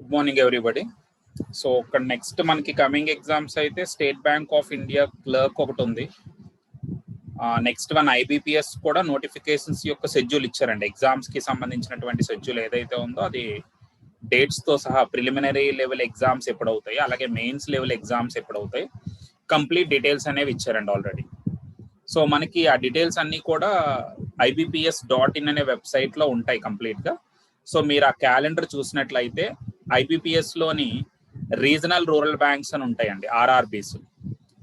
Good morning everybody. So ఇక్కడ next మనకి coming exams అయితే state bank of India clerk ఒకటి ఉంది. నెక్స్ట్ వన్ ఐబిపిఎస్ కూడా నోటిఫికేషన్స్ యొక్క షెడ్యూల్ ఇచ్చారండి. ఎగ్జామ్స్ కి సంబంధించినటువంటి షెడ్యూల్ ఏదైతే ఉందో అది డేట్స్ తో సహా ప్రిలిమినరీ లెవెల్ ఎగ్జామ్స్ ఎప్పుడు అవుతాయి, అలాగే మెయిన్స్ లెవెల్ ఎగ్జామ్స్ ఎప్పుడు అవుతాయి, కంప్లీట్ డీటెయిల్స్ అనేవి ఇచ్చారండి ఆల్రెడీ. సో మనకి ఆ డీటెయిల్స్ అన్ని కూడా IBPS.in అనే వెబ్సైట్ లో ఉంటాయి కంప్లీట్ గా. సో మీరు ఆ క్యాలెండర్ చూసినట్లయితే IBPS లోని రీజనల్ రూరల్ బ్యాంక్స్ అని ఉంటాయండి, RRBs.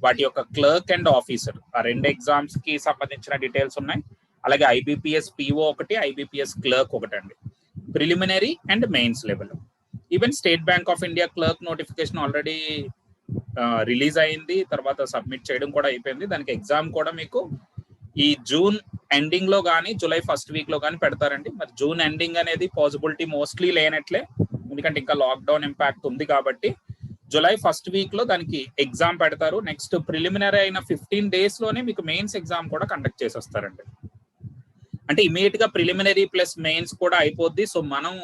వాటి యొక్క క్లర్క్ అండ్ ఆఫీసర్ ఆ రెండు ఎగ్జామ్స్ కి సంబంధించిన డీటెయిల్స్ ఉన్నాయి. అలాగే IBPS PO ఒకటి, IBPS క్లర్క్ ఒకటి అండి, preliminary and mains level. Even state bank of India clerk notification already release అయింది, తర్వాత సబ్మిట్ చేయడం కూడా అయిపోయింది. దానికి ఎగ్జామ్ కూడా మీకు ఈ జూన్ ఎండింగ్ లో కానీ జూలై ఫస్ట్ వీక్ లో కానీ పెడతారండి. మరి జూన్ ఎండింగ్ అనేది పాసిబిలిటీ మోస్ట్లీ లేనట్లే, ఎందుకంటే ఇంకా లాక్డౌన్ ఇంపాక్ట్ ఉంది కాబట్టి జూలై ఫస్ట్ వీక్ లో దానికి ఎగ్జామ్ పెడతారు. నెక్స్ట్ ప్రిలిమినరీ అయిన 15 days లోనే మీకు మెయిన్స్ ఎగ్జామ్ కూడా కండక్ట్ చేసేస్తారండి. అంటే ఇమీడియట్ గా ప్రిలిమినరీ ప్లస్ మెయిన్స్ కూడా అయిపోద్ది. సో మనం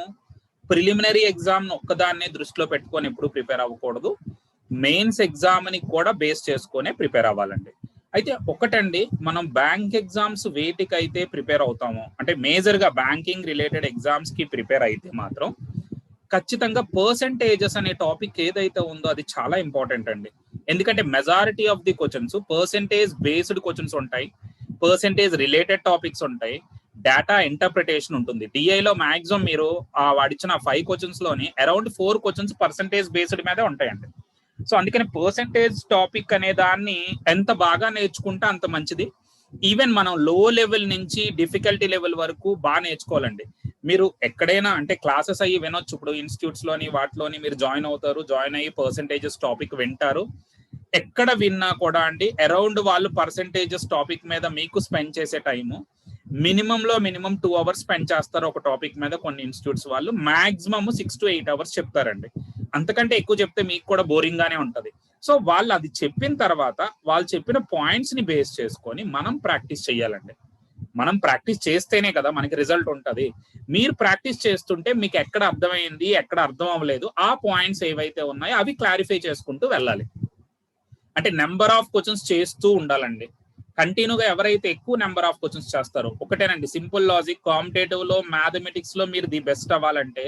ప్రిలిమినరీ ఎగ్జామ్ ఒక్కదాన్నే దృష్టిలో పెట్టుకొని ఎప్పుడు ప్రిపేర్ అవ్వకూడదు, మెయిన్స్ ఎగ్జామ్ ని కూడా బేస్ చేసుకునే ప్రిపేర్ అవ్వాలండి. అయితే ఒకటండి, మనం బ్యాంక్ ఎగ్జామ్స్ వేటికి అయితే ప్రిపేర్ అవుతామో, అంటే మేజర్ గా బ్యాంకింగ్ రిలేటెడ్ ఎగ్జామ్స్ కి ప్రిపేర్ అయితే మాత్రం ఖచ్చితంగా పర్సెంటేజెస్ అనే టాపిక్ ఏదైతే ఉందో అది చాలా ఇంపార్టెంట్ అండి. ఎందుకంటే majority of the questions percentage based questions ఉంటాయి, పర్సెంటేజ్ రిలేటెడ్ టాపిక్స్ ఉంటాయి, డేటా ఇంటర్ప్రిటేషన్ ఉంటుంది. డిఐలో మాక్సిమం మీరు వాడిచ్చిన 5 questions లోని అరౌండ్ 4 questions పర్సెంటేజ్ బేస్డ్ మీదే ఉంటాయండి. సో అందుకని పర్సెంటేజ్ టాపిక్ అనే దాన్ని ఎంత బాగా నేర్చుకుంటే అంత మంచిది. ఈవెన్ మనం లో లెవెల్ నుంచి డిఫికల్టీ లెవెల్ వరకు బాగా నేర్చుకోవాలండి. మీరు ఎక్కడైనా అంటే క్లాసెస్ అయ్యి వినొచ్చు, ఇప్పుడు ఇన్స్టిట్యూట్స్ లోని వాటిలోని మీరు జాయిన్ అవుతారు, జాయిన్ అయ్యి పర్సెంటేజెస్ టాపిక్ వింటారు. ఎక్కడ విన్నా కూడా అండి అరౌండ్ వాళ్ళు పర్సెంటేజెస్ టాపిక్ మీద మీకు స్పెండ్ చేసే టైము మినిమం 2 hours స్పెండ్ చేస్తారు ఒక టాపిక్ మీద. కొన్ని ఇన్స్టిట్యూట్స్ వాళ్ళు మాక్సిమం 6 to 8 hours చెప్తారండి. అంతకంటే ఎక్కువ చెప్తే మీకు కూడా బోరింగ్ గానే ఉంటది. సో వాళ్ళు అది చెప్పిన తర్వాత వాళ్ళు చెప్పిన పాయింట్స్ ని బేస్ చేసుకొని మనం ప్రాక్టీస్ చేయాలండి. మనం ప్రాక్టీస్ చేస్తేనే కదా మనకి రిజల్ట్ ఉంటది. మీరు ప్రాక్టీస్ చేస్తుంటే మీకు ఎక్కడ అర్థమైంది, ఎక్కడ అర్థం అవ్వలేదు, ఆ పాయింట్స్ ఏవైతే ఉన్నాయో అవి క్లారిఫై చేసుకుంటూ వెళ్ళాలి. అంటే నెంబర్ ఆఫ్ క్వశ్చన్స్ చేస్తూ ఉండాలండి. కంటిన్యూగా ఎవరైతే ఎక్కువ నెంబర్ ఆఫ్ క్వశ్చన్స్ చేస్తారో, ఒకటేనండి సింపుల్ లాజిక్, కాంపిటేటివ్ లో మ్యాథమెటిక్స్ లో మీరు ది బెస్ట్ అవ్వాలంటే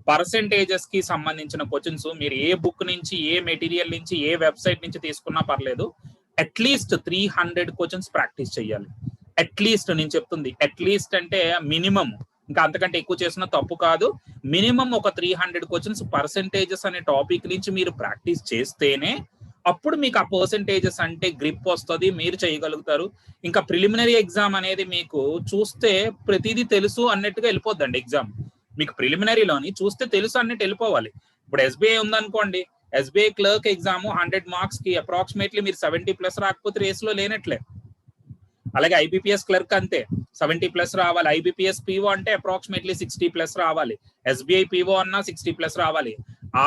పర్సెంటేజెస్ కి సంబంధించిన క్వశ్చన్స్ మీరు ఏ బుక్ నుంచి, ఏ మెటీరియల్ నుంచి, ఏ వెబ్సైట్ నుంచి తీసుకున్నా పర్లేదు, అట్లీస్ట్ 300 క్వశ్చన్స్ ప్రాక్టీస్ చేయాలి. అట్లీస్ట్ నేను చెప్తుంది అట్లీస్ట్ అంటే మినిమం, ఇంకా అంతకంటే ఎక్కువ చేసినా తప్పు కాదు. మినిమం ఒక 300 క్వశ్చన్స్ పర్సెంటేజెస్ అనే టాపిక్ నుంచి మీరు ప్రాక్టీస్ చేస్తేనే అప్పుడు మీకు ఆ పర్సెంటేజెస్ అంటే గ్రిప్ వస్తుంది, మీరు చేయగలుగుతారు. ఇంకా ప్రిలిమినరీ ఎగ్జామ్ అనేది మీకు చూస్తే ప్రతిదీ తెలుసు అన్నట్టుగా వెళ్ళిపోద్దండి ఎగ్జామ్. మీకు ప్రిలిమినరీలోని చూస్తే తెలుసు అన్నట్టు వెళ్ళిపోవాలి. ఇప్పుడు SBI ఉందనుకోండి, SBI క్లర్క్ ఎగ్జామ్ 100 marks కి అప్రాక్సిమేట్లీ మీరు 70+ రాకపోతే రేసులో లేనట్లే. అలాగే IBPS క్లర్క్ అంతే 70+ రావాలి. IBPS PO అంటే అప్రాక్సిమేట్లీ 60+ రావాలి. SBI PO అన్నా 60+ రావాలి.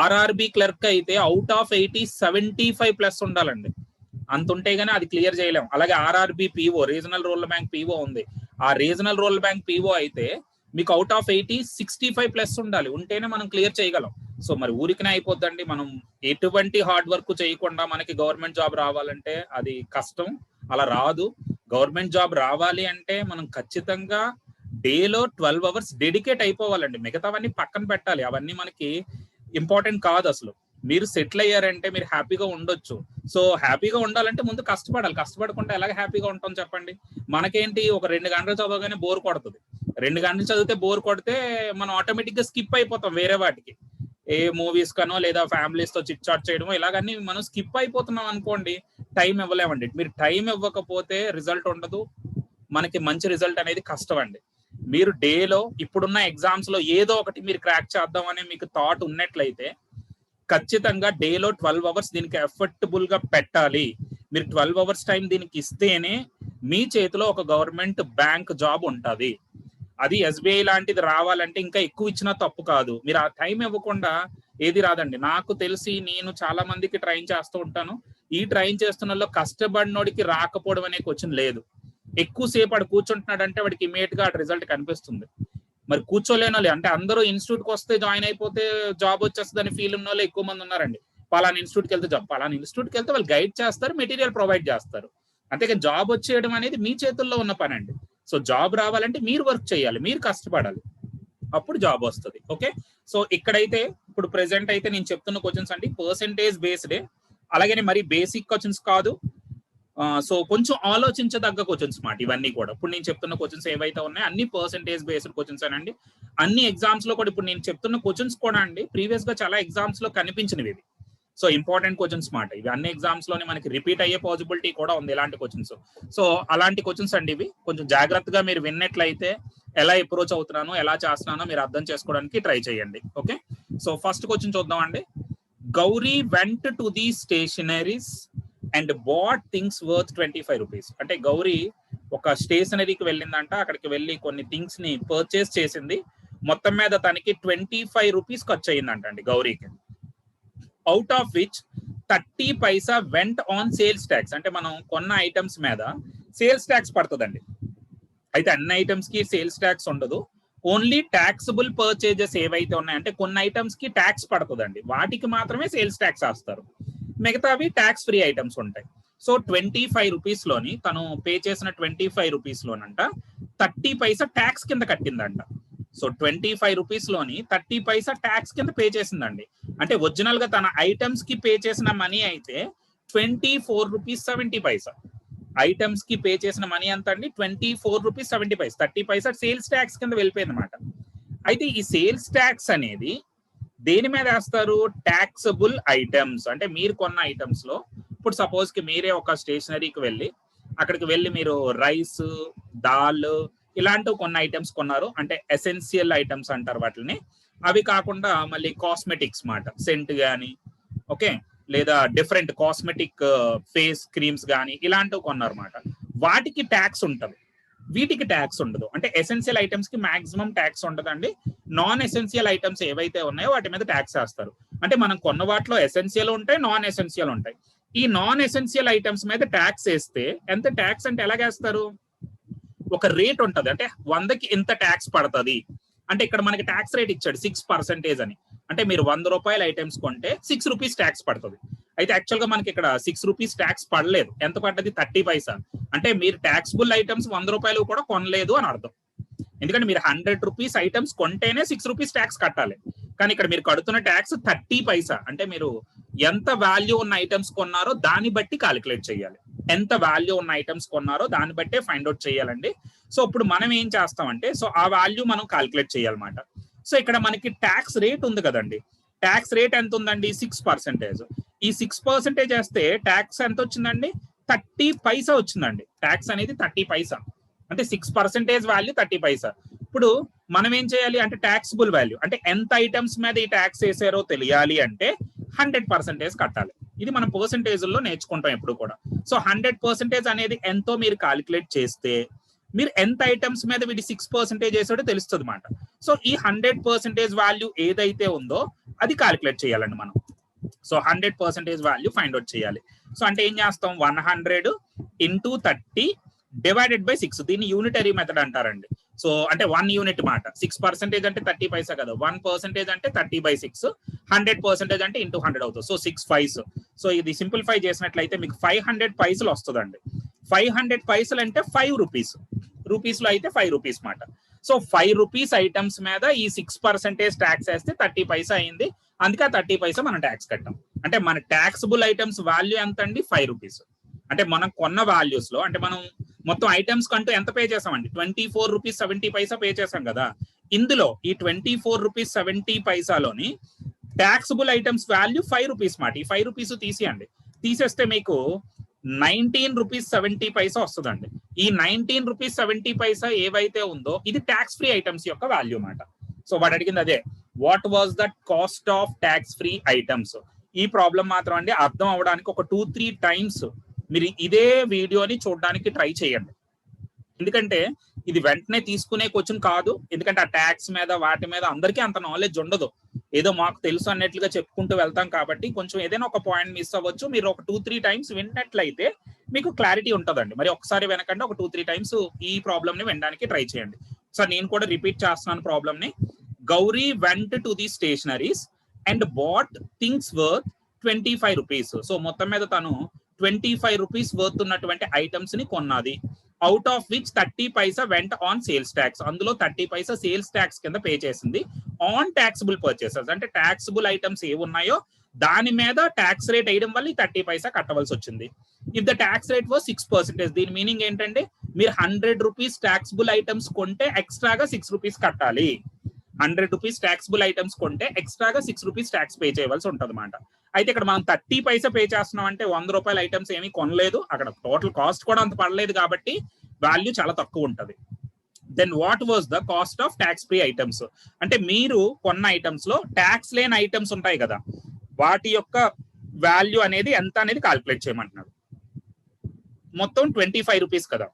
RRB క్లర్క్ అయితే అవుట్ ఆఫ్ 80 75+ ఉండాలండి. అంత ఉంటే గానీ అది క్లియర్ చేయలేం. అలాగే RRB PO regional rural bank PO ఉంది, ఆ రీజనల్ రూరల్ బ్యాంక్ PO అయితే మీకు అవుట్ ఆఫ్ 80 65+ ఉండాలి, ఉంటేనే మనం క్లియర్ చేయగలం. సో మరి ఊరికనే అయిపోద్దండి. మనం ఎటువంటి హార్డ్ వర్క్ చేయకుండా మనకి గవర్నమెంట్ జాబ్ రావాలంటే అది కష్టం, అలా రాదు. గవర్నమెంట్ జాబ్ రావాలి అంటే మనం ఖచ్చితంగా డేలో 12 hours డెడికేట్ అయిపోవాలండి. మిగతావన్నీ పక్కన పెట్టాలి, అవన్నీ మనకి ఇంపార్టెంట్ కాదు అసలు. మీరు సెటిల్ అయ్యారంటే మీరు హ్యాపీగా ఉండొచ్చు. సో హ్యాపీగా ఉండాలంటే ముందు కష్టపడాలి. కష్టపడకుండా ఎలాగ హ్యాపీగా ఉంటాం చెప్పండి? మనకేంటి, ఒక 2 గంటలు చదవగానే బోర్ కొడుతుంది. 2 గంటలు చదివితే బోర్ కొడితే మనం ఆటోమేటిక్ గా స్కిప్ అయిపోతాం వేరే వాటికి, ఏ మూవీస్ కనో లేదా ఫ్యామిలీస్ తో చిట్ చాట్ చేయడమో, ఇలాగన్నీ మనం స్కిప్ అయిపోతున్నాం అనుకోండి, టైం ఇవ్వలేమండి. మీరు టైం ఇవ్వకపోతే రిజల్ట్ ఉండదు, మనకి మంచి రిజల్ట్ అనేది కష్టం అండి. మీరు డేలో ఇప్పుడున్న ఎగ్జామ్స్ లో ఏదో ఒకటి మీరు క్రాక్ చేద్దామని మీకు థాట్ ఉన్నట్లయితే ఖచ్చితంగా డేలో 12 hours దీనికి ఎఫర్టబుల్ గా పెట్టాలి. మీరు 12 hours టైం దీనికి ఇస్తేనే మీ చేతిలో ఒక గవర్నమెంట్ బ్యాంక్ జాబ్ ఉంటుంది. అది SBI లాంటిది రావాలంటే ఇంకా ఎక్కువ ఇచ్చినా తప్పు కాదు. మీరు ఆ టైం ఇవ్వకుండా ఏది రాదండి. నాకు తెలిసి నేను చాలా మందికి ట్రైన్ చేస్తూ ఉంటాను. ఈ ట్రైన్ చేస్తున్నలో కష్టపడినోడికి రాకపోవడం అనే క్వశ్చన్ లేదు. ఎక్కువసేపు వాడు కూర్చుంటున్నాడంటే వాడికి ఇమీడియట్ గా రిజల్ట్ కనిపిస్తుంది. మరి కూర్చోలేని వాళ్ళు అంటే అందరూ ఇన్స్టిట్యూట్కి వస్తే జాయిన్ అయిపోతే జాబ్ వచ్చేస్తుందని ఫీల్ ఉన్న వాళ్ళు ఎక్కువ మంది ఉన్నారండి. పలానా ఇన్స్టిట్యూట్కి వెళ్తే జాబ్, పలానా ఇన్స్టిట్యూట్కి వెళ్తే వాళ్ళు గైడ్ చేస్తారు, మెటీరియల్ ప్రొవైడ్ చేస్తారు. అంతేకాని జాబ్ వచ్చేయడం అనేది మీ చేతుల్లో ఉన్న పని అండి. సో జాబ్ రావాలంటే మీరు వర్క్ చేయాలి, మీరు కష్టపడాలి, అప్పుడు జాబ్ వస్తుంది. ఓకే, సో ఇక్కడైతే ఇప్పుడు ప్రెసెంట్ అయితే నేను చెప్తున్న క్వశ్చన్స్ అండి పర్సెంటేజ్ బేస్డే, అలాగే మరి బేసిక్ క్వశ్చన్స్ కాదు. సో కొంచెం ఆలోచించదగ్గ క్వశ్చన్స్ మాట ఇవన్నీ కూడా. ఇప్పుడు నేను చెప్తున్న క్వశ్చన్స్ ఏవైతే ఉన్నాయో అన్ని పర్సెంటేజ్ బేస్డ్ క్వశ్చన్స్ అనండి. అన్ని ఎగ్జామ్స్ లో కూడా ఇప్పుడు నేను చెప్తున్న క్వశ్చన్స్ కూడా అండి ప్రీవియస్ గా చాలా ఎగ్జామ్స్ లో కనిపించినవి ఇవి. సో ఇంపార్టెంట్ క్వశ్చన్స్ మాట ఇవి. అన్ని ఎగ్జామ్స్ లోనే మనకి రిపీట్ అయ్యే పాసిబిలిటీ కూడా ఉంది ఇలాంటి క్వశ్చన్స్. సో అలాంటి క్వశ్చన్స్ అండి ఇవి. కొంచెం జాగ్రత్తగా మీరు విన్నట్లయితే ఎలా అప్రోచ్ అవుతున్నానో ఎలా చేస్తున్నానో మీరు అర్థం చేసుకోవడానికి ట్రై చేయండి. ఓకే, సో ఫస్ట్ క్వశ్చన్ చూద్దాం అండి. Gauri went to the stationeries and bought things worth 25 rupees. అంటే గౌరీ ఒక స్టేషనరీకి వెళ్ళిందంట, అక్కడికి వెళ్ళి కొన్ని థింగ్స్ ని పర్చేస్ చేసింది. మొత్తం మీద తనకి 25 రూపీస్ ఖర్చు అయ్యిందంట అండి గౌరీకి. Out of which 30 paisa went on sales tax. అంటే మనం కొన్న ఐటమ్స్ మీద సేల్స్ ట్యాక్స్ పడుతుందండి. అయితే అన్ని ఐటమ్స్ కి సేల్స్ ట్యాక్స్ ఉండదు, ఓన్లీ ట్యాక్సబుల్ పర్చేజెస్ ఏవైతే ఉన్నాయంటే కొన్ని ఐటమ్స్ కి ట్యాక్స్ పడుతుందండి, వాటికి మాత్రమే సేల్స్ ట్యాక్స్ వేస్తారు. మిగతావి ట్యాక్స్ ఫ్రీ ఐటమ్స్ ఉంటాయి. సో 25 రూపీస్ లోని తను పే చేసిన 25 రూపీస్ లోనంట 30 పైసా ట్యాక్స్ కింద కట్టిందంట. సో 25 రూపీస్ లోని 30 పైసా ట్యాక్స్ కింద పే చేసిందండి. అంటే ఒరిజినల్ గా తన ఐటమ్స్ కి పే చేసిన మనీ అయితే 24 రూపీస్ 70 పైసా. ఐటమ్స్ కి పే చేసిన మనీ ఎంత అండి 24 రూపీస్ 70 పైసా. 30 పైసా సేల్స్ ట్యాక్స్ కింద వెళ్ళిపోయింది అనమాట. అయితే ఈ సేల్స్ ట్యాక్స్ అనేది దేని మీద వేస్తారు? Taxable items. అంటే మీరు కొన్న ఐటమ్స్ లో ఇప్పుడు సపోజ్ కి మీరే ఒక స్టేషనరీకి వెళ్ళి అక్కడికి వెళ్ళి మీరు రైస్, దాల్ ఇలాంటివి కొన్ని ఐటమ్స్ కొన్నారు, అంటే ఎసెన్షియల్ ఐటమ్స్ అంటారు వాటిని. అవి కాకుండా మళ్ళీ కాస్మెటిక్స్ మాట, సెంట్ కానీ ఓకే, లేదా డిఫరెంట్ కాస్మెటిక్ ఫేస్ క్రీమ్స్ కానీ ఇలాంటివి కొన్నారన్నమాట. వాటికి ట్యాక్స్ ఉంటుంది, వీటికి ట్యాక్స్ ఉండదు. అంటే ఎసెన్షియల్ ఐటమ్స్ కి మాక్సిమం ట్యాక్స్ ఉండదండి. నాన్ ఎసెన్షియల్ ఐటమ్స్ ఏవైతే ఉన్నాయో వాటి మీద ట్యాక్స్ వేస్తారు. అంటే మనం కొన్న వాటిలో ఎసెన్షియల్ ఉంటాయి, నాన్ ఎసెన్షియల్ ఉంటాయి. ఈ నాన్ ఎసెన్షియల్ ఐటమ్స్ మీద ట్యాక్స్ వేస్తే ఎంత ట్యాక్స్ అంటే ఎలాగేస్తారు? ఒక రేట్ ఉంటది, అంటే 100కి ఇంత ట్యాక్స్ పడుతుంది అంటే ఇక్కడ మనకి ట్యాక్స్ రేట్ ఇచ్చాడు 6% అని. అంటే మీరు 100 రూపాయల ఐటమ్స్ కొంటే 6 రూపీస్ ట్యాక్స్ పడుతుంది. అయితే యాక్చువల్ గా మనకి ఇక్కడ 6 రూపీస్ ట్యాక్స్ పడలేదు, ఎంత పడ్డది 30 పైసా. అంటే మీరు ట్యాక్స్బుల్ ఐటమ్స్ 100 రూపాయలు కూడా కొనలేదు అని అర్థం. ఎందుకంటే మీరు 100 రూపీస్ ఐటమ్స్ కొంటేనే 6 రూపీస్ ట్యాక్స్ కట్టాలి. కానీ ఇక్కడ మీరు కడుతున్న ట్యాక్స్ 30 పైసా. అంటే మీరు ఎంత వాల్యూ ఉన్న ఐటమ్స్ కొన్నారో దాన్ని బట్టి కాలిక్యులేట్ చేయాలి. ఎంత వాల్యూ ఉన్న ఐటమ్స్ కొన్నారో దాన్ని బట్టే ఫైండ్ అవుట్ చేయాలండి. సో ఇప్పుడు మనం ఏం చేస్తామంటే సో ఆ వాల్యూ మనం కాలిక్యులేట్ చేయాలన్నమాట. సో ఇక్కడ మనకి ట్యాక్స్ రేట్ ఉంది కదండి, ట్యాక్స్ రేట్ ఎంత ఉందండి 6%. ఈ 6% వేస్తే ట్యాక్స్ ఎంత వచ్చిందండి 30 పైసా వచ్చిందండి. ట్యాక్స్ అనేది 30 పైసా, అంటే 6% వాల్యూ 30 పైసా. ఇప్పుడు మనం ఏం చేయాలి అంటే ట్యాక్సిబుల్ వాల్యూ అంటే ఎంత ఐటమ్స్ మీద ఈ ట్యాక్స్ వేసారో తెలియాలి అంటే 100% కట్టాలి. ఇది మనం పర్సెంటేజ్ లో నేర్చుకుంటాం ఎప్పుడు కూడా. సో 100% అనేది ఎంతో మీరు కాలిక్యులేట్ చేస్తే మీరు ఎంత ఐటమ్స్ మీద వీడి 6% వేసాడో తెలుస్తుంది అన్నమాట. సో ఈ 100% వాల్యూ ఏదైతే ఉందో అది కాలిక్యులేట్ చేయాలండి మనం. సో 100% వాల్యూ ఫైండ్ అవుట్ చేయాలి. సో అంటే ఏం చేస్తాం 100 ఇంటూ 30 డివైడెడ్ బై 6. దీన్ని యూనిటరీ మెథడ్ అంటారండి. సో అంటే 1 యూనిట్ మాట. 6% అంటే 30 పైసా కదా, 1% అంటే 30/6, 100% అంటే ఇంటూ 100 అవుతుంది. So 6 5s. సో ఇది సింప్లిఫై చేసినట్లయితే మీకు 500 పైసలు వస్తుందండి. 500 పైసలు అంటే 5 రూపీస్. రూపీస్ లో అయితే 5 రూపీస్ మాట. సో 5 రూపీస్ ఐటమ్స్ మీద ఈ 6% ట్యాక్స్ వేస్తే 30 పైసా అయింది. అందుకే 30 పైసా మనం ట్యాక్స్ కట్టాం. అంటే మన ట్యాక్సిబుల్ ఐటమ్స్ వాల్యూ ఎంత అండి 5 రూపీస్. అంటే మనం కొన్న వాల్యూస్ లో అంటే మనం మొత్తం ఐటమ్స్ కంటూ ఎంత పే చేసామండి 24 రూపీస్ 70 పైసా పే చేసాం కదా. ఇందులో ఈ 24 రూపీస్ 70 పైసాలోని ట్యాక్సిబుల్ ఐటమ్స్ వాల్యూ 5 రూపీస్ మాట. ఈ 5 రూపీస్ తీసేయండి, తీసేస్తే మీకు 19 రూపీస్ 70 పైసా వస్తుందండి. ఈ 19 రూపీస్ 70 పైసా ఏవైతే ఉందో ఇది ట్యాక్స్ ఫ్రీ ఐటమ్స్ యొక్క వాల్యూ మాట. సో వాడు అడిగింది అదే, what was the cost of tax free items. ఈ ప్రాబ్లం మాత్రం అండి అర్థం అవడానికి ఒక 2-3 టైమ్స్ మీరు ఇదే వీడియోని చూడడానికి ట్రై చేయండి. ఎందుకంటే ఇది వెంటనే తీసుకునే క్వశ్చన్ కాదు. ఎందుకంటే ఆ ట్యాక్స్ మీద వాటి మీద అందరికీ అంత నాలెడ్జ్ ఉండదు. ఏదో మాకు తెలుసు అన్నట్లుగా చెప్పుకుంటూ వెళ్తాం కాబట్టి కొంచెం ఏదైనా ఒక పాయింట్ మిస్ అవ్వచ్చు. మీరు ఒక 2-3 టైమ్స్ విన్నట్లయితే మీకు క్లారిటీ ఉంటుందండి. మరి ఒకసారి వెనకండి ఒక 2-3 టైమ్స్ ఈ ప్రాబ్లమ్ ని వినడానికి ట్రై చేయండి. సో నేను కూడా రిపీట్ చేస్తున్నాను ప్రాబ్లమ్ ని. Gauri went to the stationeries and bought things worth 25 rupees. So మొత్తం మీద తను 25 రూపీస్ వర్త్ ఉన్నటువంటి ఐటమ్స్ ని కొన్నది. Out of which 30 paisa went on sales tax. అందులో 30 పైసా సేల్స్ ట్యాక్స్ కింద పే చేసింది. ఆన్ ట్యాక్సిబుల్ పర్చేసెస్ అంటే ట్యాక్సిబుల్ ఐటమ్స్ ఏ ఉన్నాయో దాని మీద ట్యాక్స్ రేట్ వేయడం వల్ల 30 పైసా కట్టవలసి వచ్చింది. If the tax rate was 6%, దీని మీనింగ్ ఏంటంటే మీరు 100 రూపీస్ ట్యాక్సిబుల్ ఐటమ్స్ కొంటే ఎక్స్ట్రాగా 6 రూపీస్ కట్టాలి. 100 రూపీస్ ట్యాక్సిబుల్ ఐటమ్స్ కొంటే ఎక్స్ట్రాగా 6 రూపీస్ ట్యాక్స్ పే చేయవలసి ఉంటుంది అన్నమాట. అయితే ఇక్కడ మనం 30 పైసా పే చేస్తున్నాం అంటే 100 రూపాయల ఐటమ్స్ ఏమీ కొనలేదు, అక్కడ టోటల్ కాస్ట్ కూడా అంత పడలేదు కాబట్టి వాల్యూ చాలా తక్కువ ఉంటుంది. Then what was the cost of tax free items అంటే మీరు కొన్న ఐటమ్స్ లో ట్యాక్స్ లేని ఐటమ్స్ ఉంటాయి కదా, వాటి యొక్క వాల్యూ అనేది ఎంత అనేది క్యాల్కులేట్ చేయమంటున్నాడు. మొత్తం 25 రూపీస్ కదా,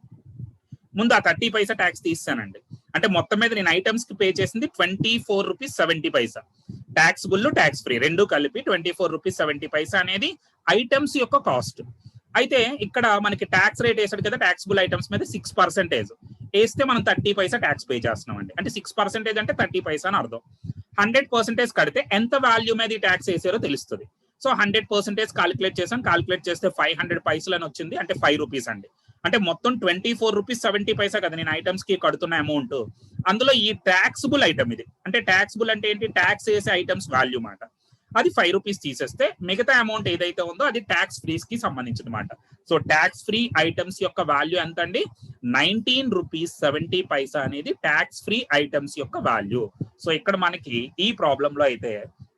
ముందు ఆ 30 పైసా ట్యాక్స్ తీస్తానండి. అంటే మొత్తం మీద నేను ఐటమ్స్ కి పే చేసింది 24 రూపీస్ 70 పైసా. ట్యాక్సిబుల్ ట్యాక్స్ ఫ్రీ రెండు కలిపి 24 రూపీస్ 70 పైసా అనేది ఐటమ్స్ యొక్క కాస్ట్. అయితే ఇక్కడ మనకి ట్యాక్స్ రేట్ వేసాడు కదా ట్యాక్సిబుల్ ఐటమ్స్ మీద 6% వేస్తే మనం 30 పైసా ట్యాక్స్ పే చేస్తున్నాం అండి. అంటే 6% అంటే 30 పైసా అని అర్థం. 100% కడితే ఎంత వాల్యూ మీద ఈ ట్యాక్స్ వేసారో తెలుస్తుంది. సో 100% కాలిక్యులేట్ చేసాం, కాలిక్యులేట్ చేస్తే 500 పైసలు అని వచ్చింది, అంటే 5 రూపీస్ అండి. అంటే మొత్తం 24 రూపీస్ 70 పైసా కదా నేను ఐటమ్స్ కి కడుతున్న అమౌంట్. అందులో ఈ ట్యాక్సిబుల్ ఐటమ్ ఇది, అంటే ట్యాక్సిబుల్ అంటే ఏంటి, ట్యాక్స్ వేసే ఐటమ్స్ వాల్యూ మాట, అది 5 రూపీస్ తీసేస్తే మిగతా అమౌంట్ ఏదైతే ఉందో అది ట్యాక్స్ ఫ్రీస్ కి సంబంధించిన మాట. సో ట్యాక్స్ ఫ్రీ ఐటమ్స్ యొక్క వాల్యూ ఎంత అండి, 19 రూపీస్ 70 పైసా అనేది ట్యాక్స్ ఫ్రీ ఐటమ్స్ యొక్క వాల్యూ. సో ఇక్కడ మనకి ఈ ప్రాబ్లం లో అయితే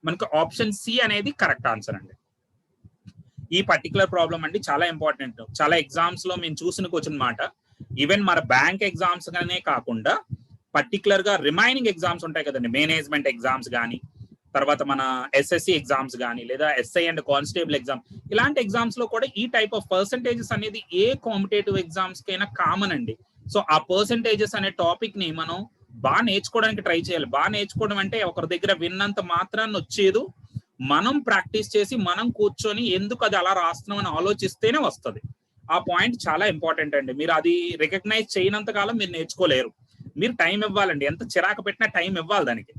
మనకి ఆప్షన్ సి అనేది కరెక్ట్ ఆన్సర్ అండి. ఈ పర్టికులర్ ప్రాబ్లం అండి చాలా ఇంపార్టెంట్, చాలా ఎగ్జామ్స్ లో మేము చూసిన క్వశ్చన్ మాట. ఈవెన్ మన బ్యాంక్ ఎగ్జామ్స్ గానే కాకుండా పర్టికులర్ గా రిమైనింగ్ ఎగ్జామ్స్ ఉంటాయి కదండి, మేనేజ్మెంట్ ఎగ్జామ్స్ కానీ, తర్వాత మన ఎస్ఎస్సి ఎగ్జామ్స్ కానీ, లేదా ఎస్ఐ అండ్ కానిస్టేబుల్ ఎగ్జామ్, ఇలాంటి ఎగ్జామ్స్ లో కూడా ఈ టైప్ ఆఫ్ పర్సంటేజెస్ అనేది ఏ కాంపిటేటివ్ ఎగ్జామ్స్ కైనా కామన్ అండి. సో ఆ పర్సంటేజెస్ అనే టాపిక్ ని మనం బాగా నేర్చుకోవడానికి ట్రై చేయాలి. బాగా నేర్చుకోవడం అంటే ఒకరి దగ్గర విన్నంత మాత్రాన్ని వచ్చేది, మనం ప్రాక్టీస్ చేసి మనం కూర్చొని ఎందుకు అది అలా రాస్తున్నాం అని ఆలోచిస్తేనే వస్తుంది. ఆ పాయింట్ చాలా ఇంపార్టెంట్ అండి. మీరు అది రికగ్నైజ్ చేయనంత కాలం మీరు నేర్చుకోలేరు. మీరు టైం ఇవ్వాలండి, ఎంత చిరాకు పెట్టినా టైం ఇవ్వాలి దానికి.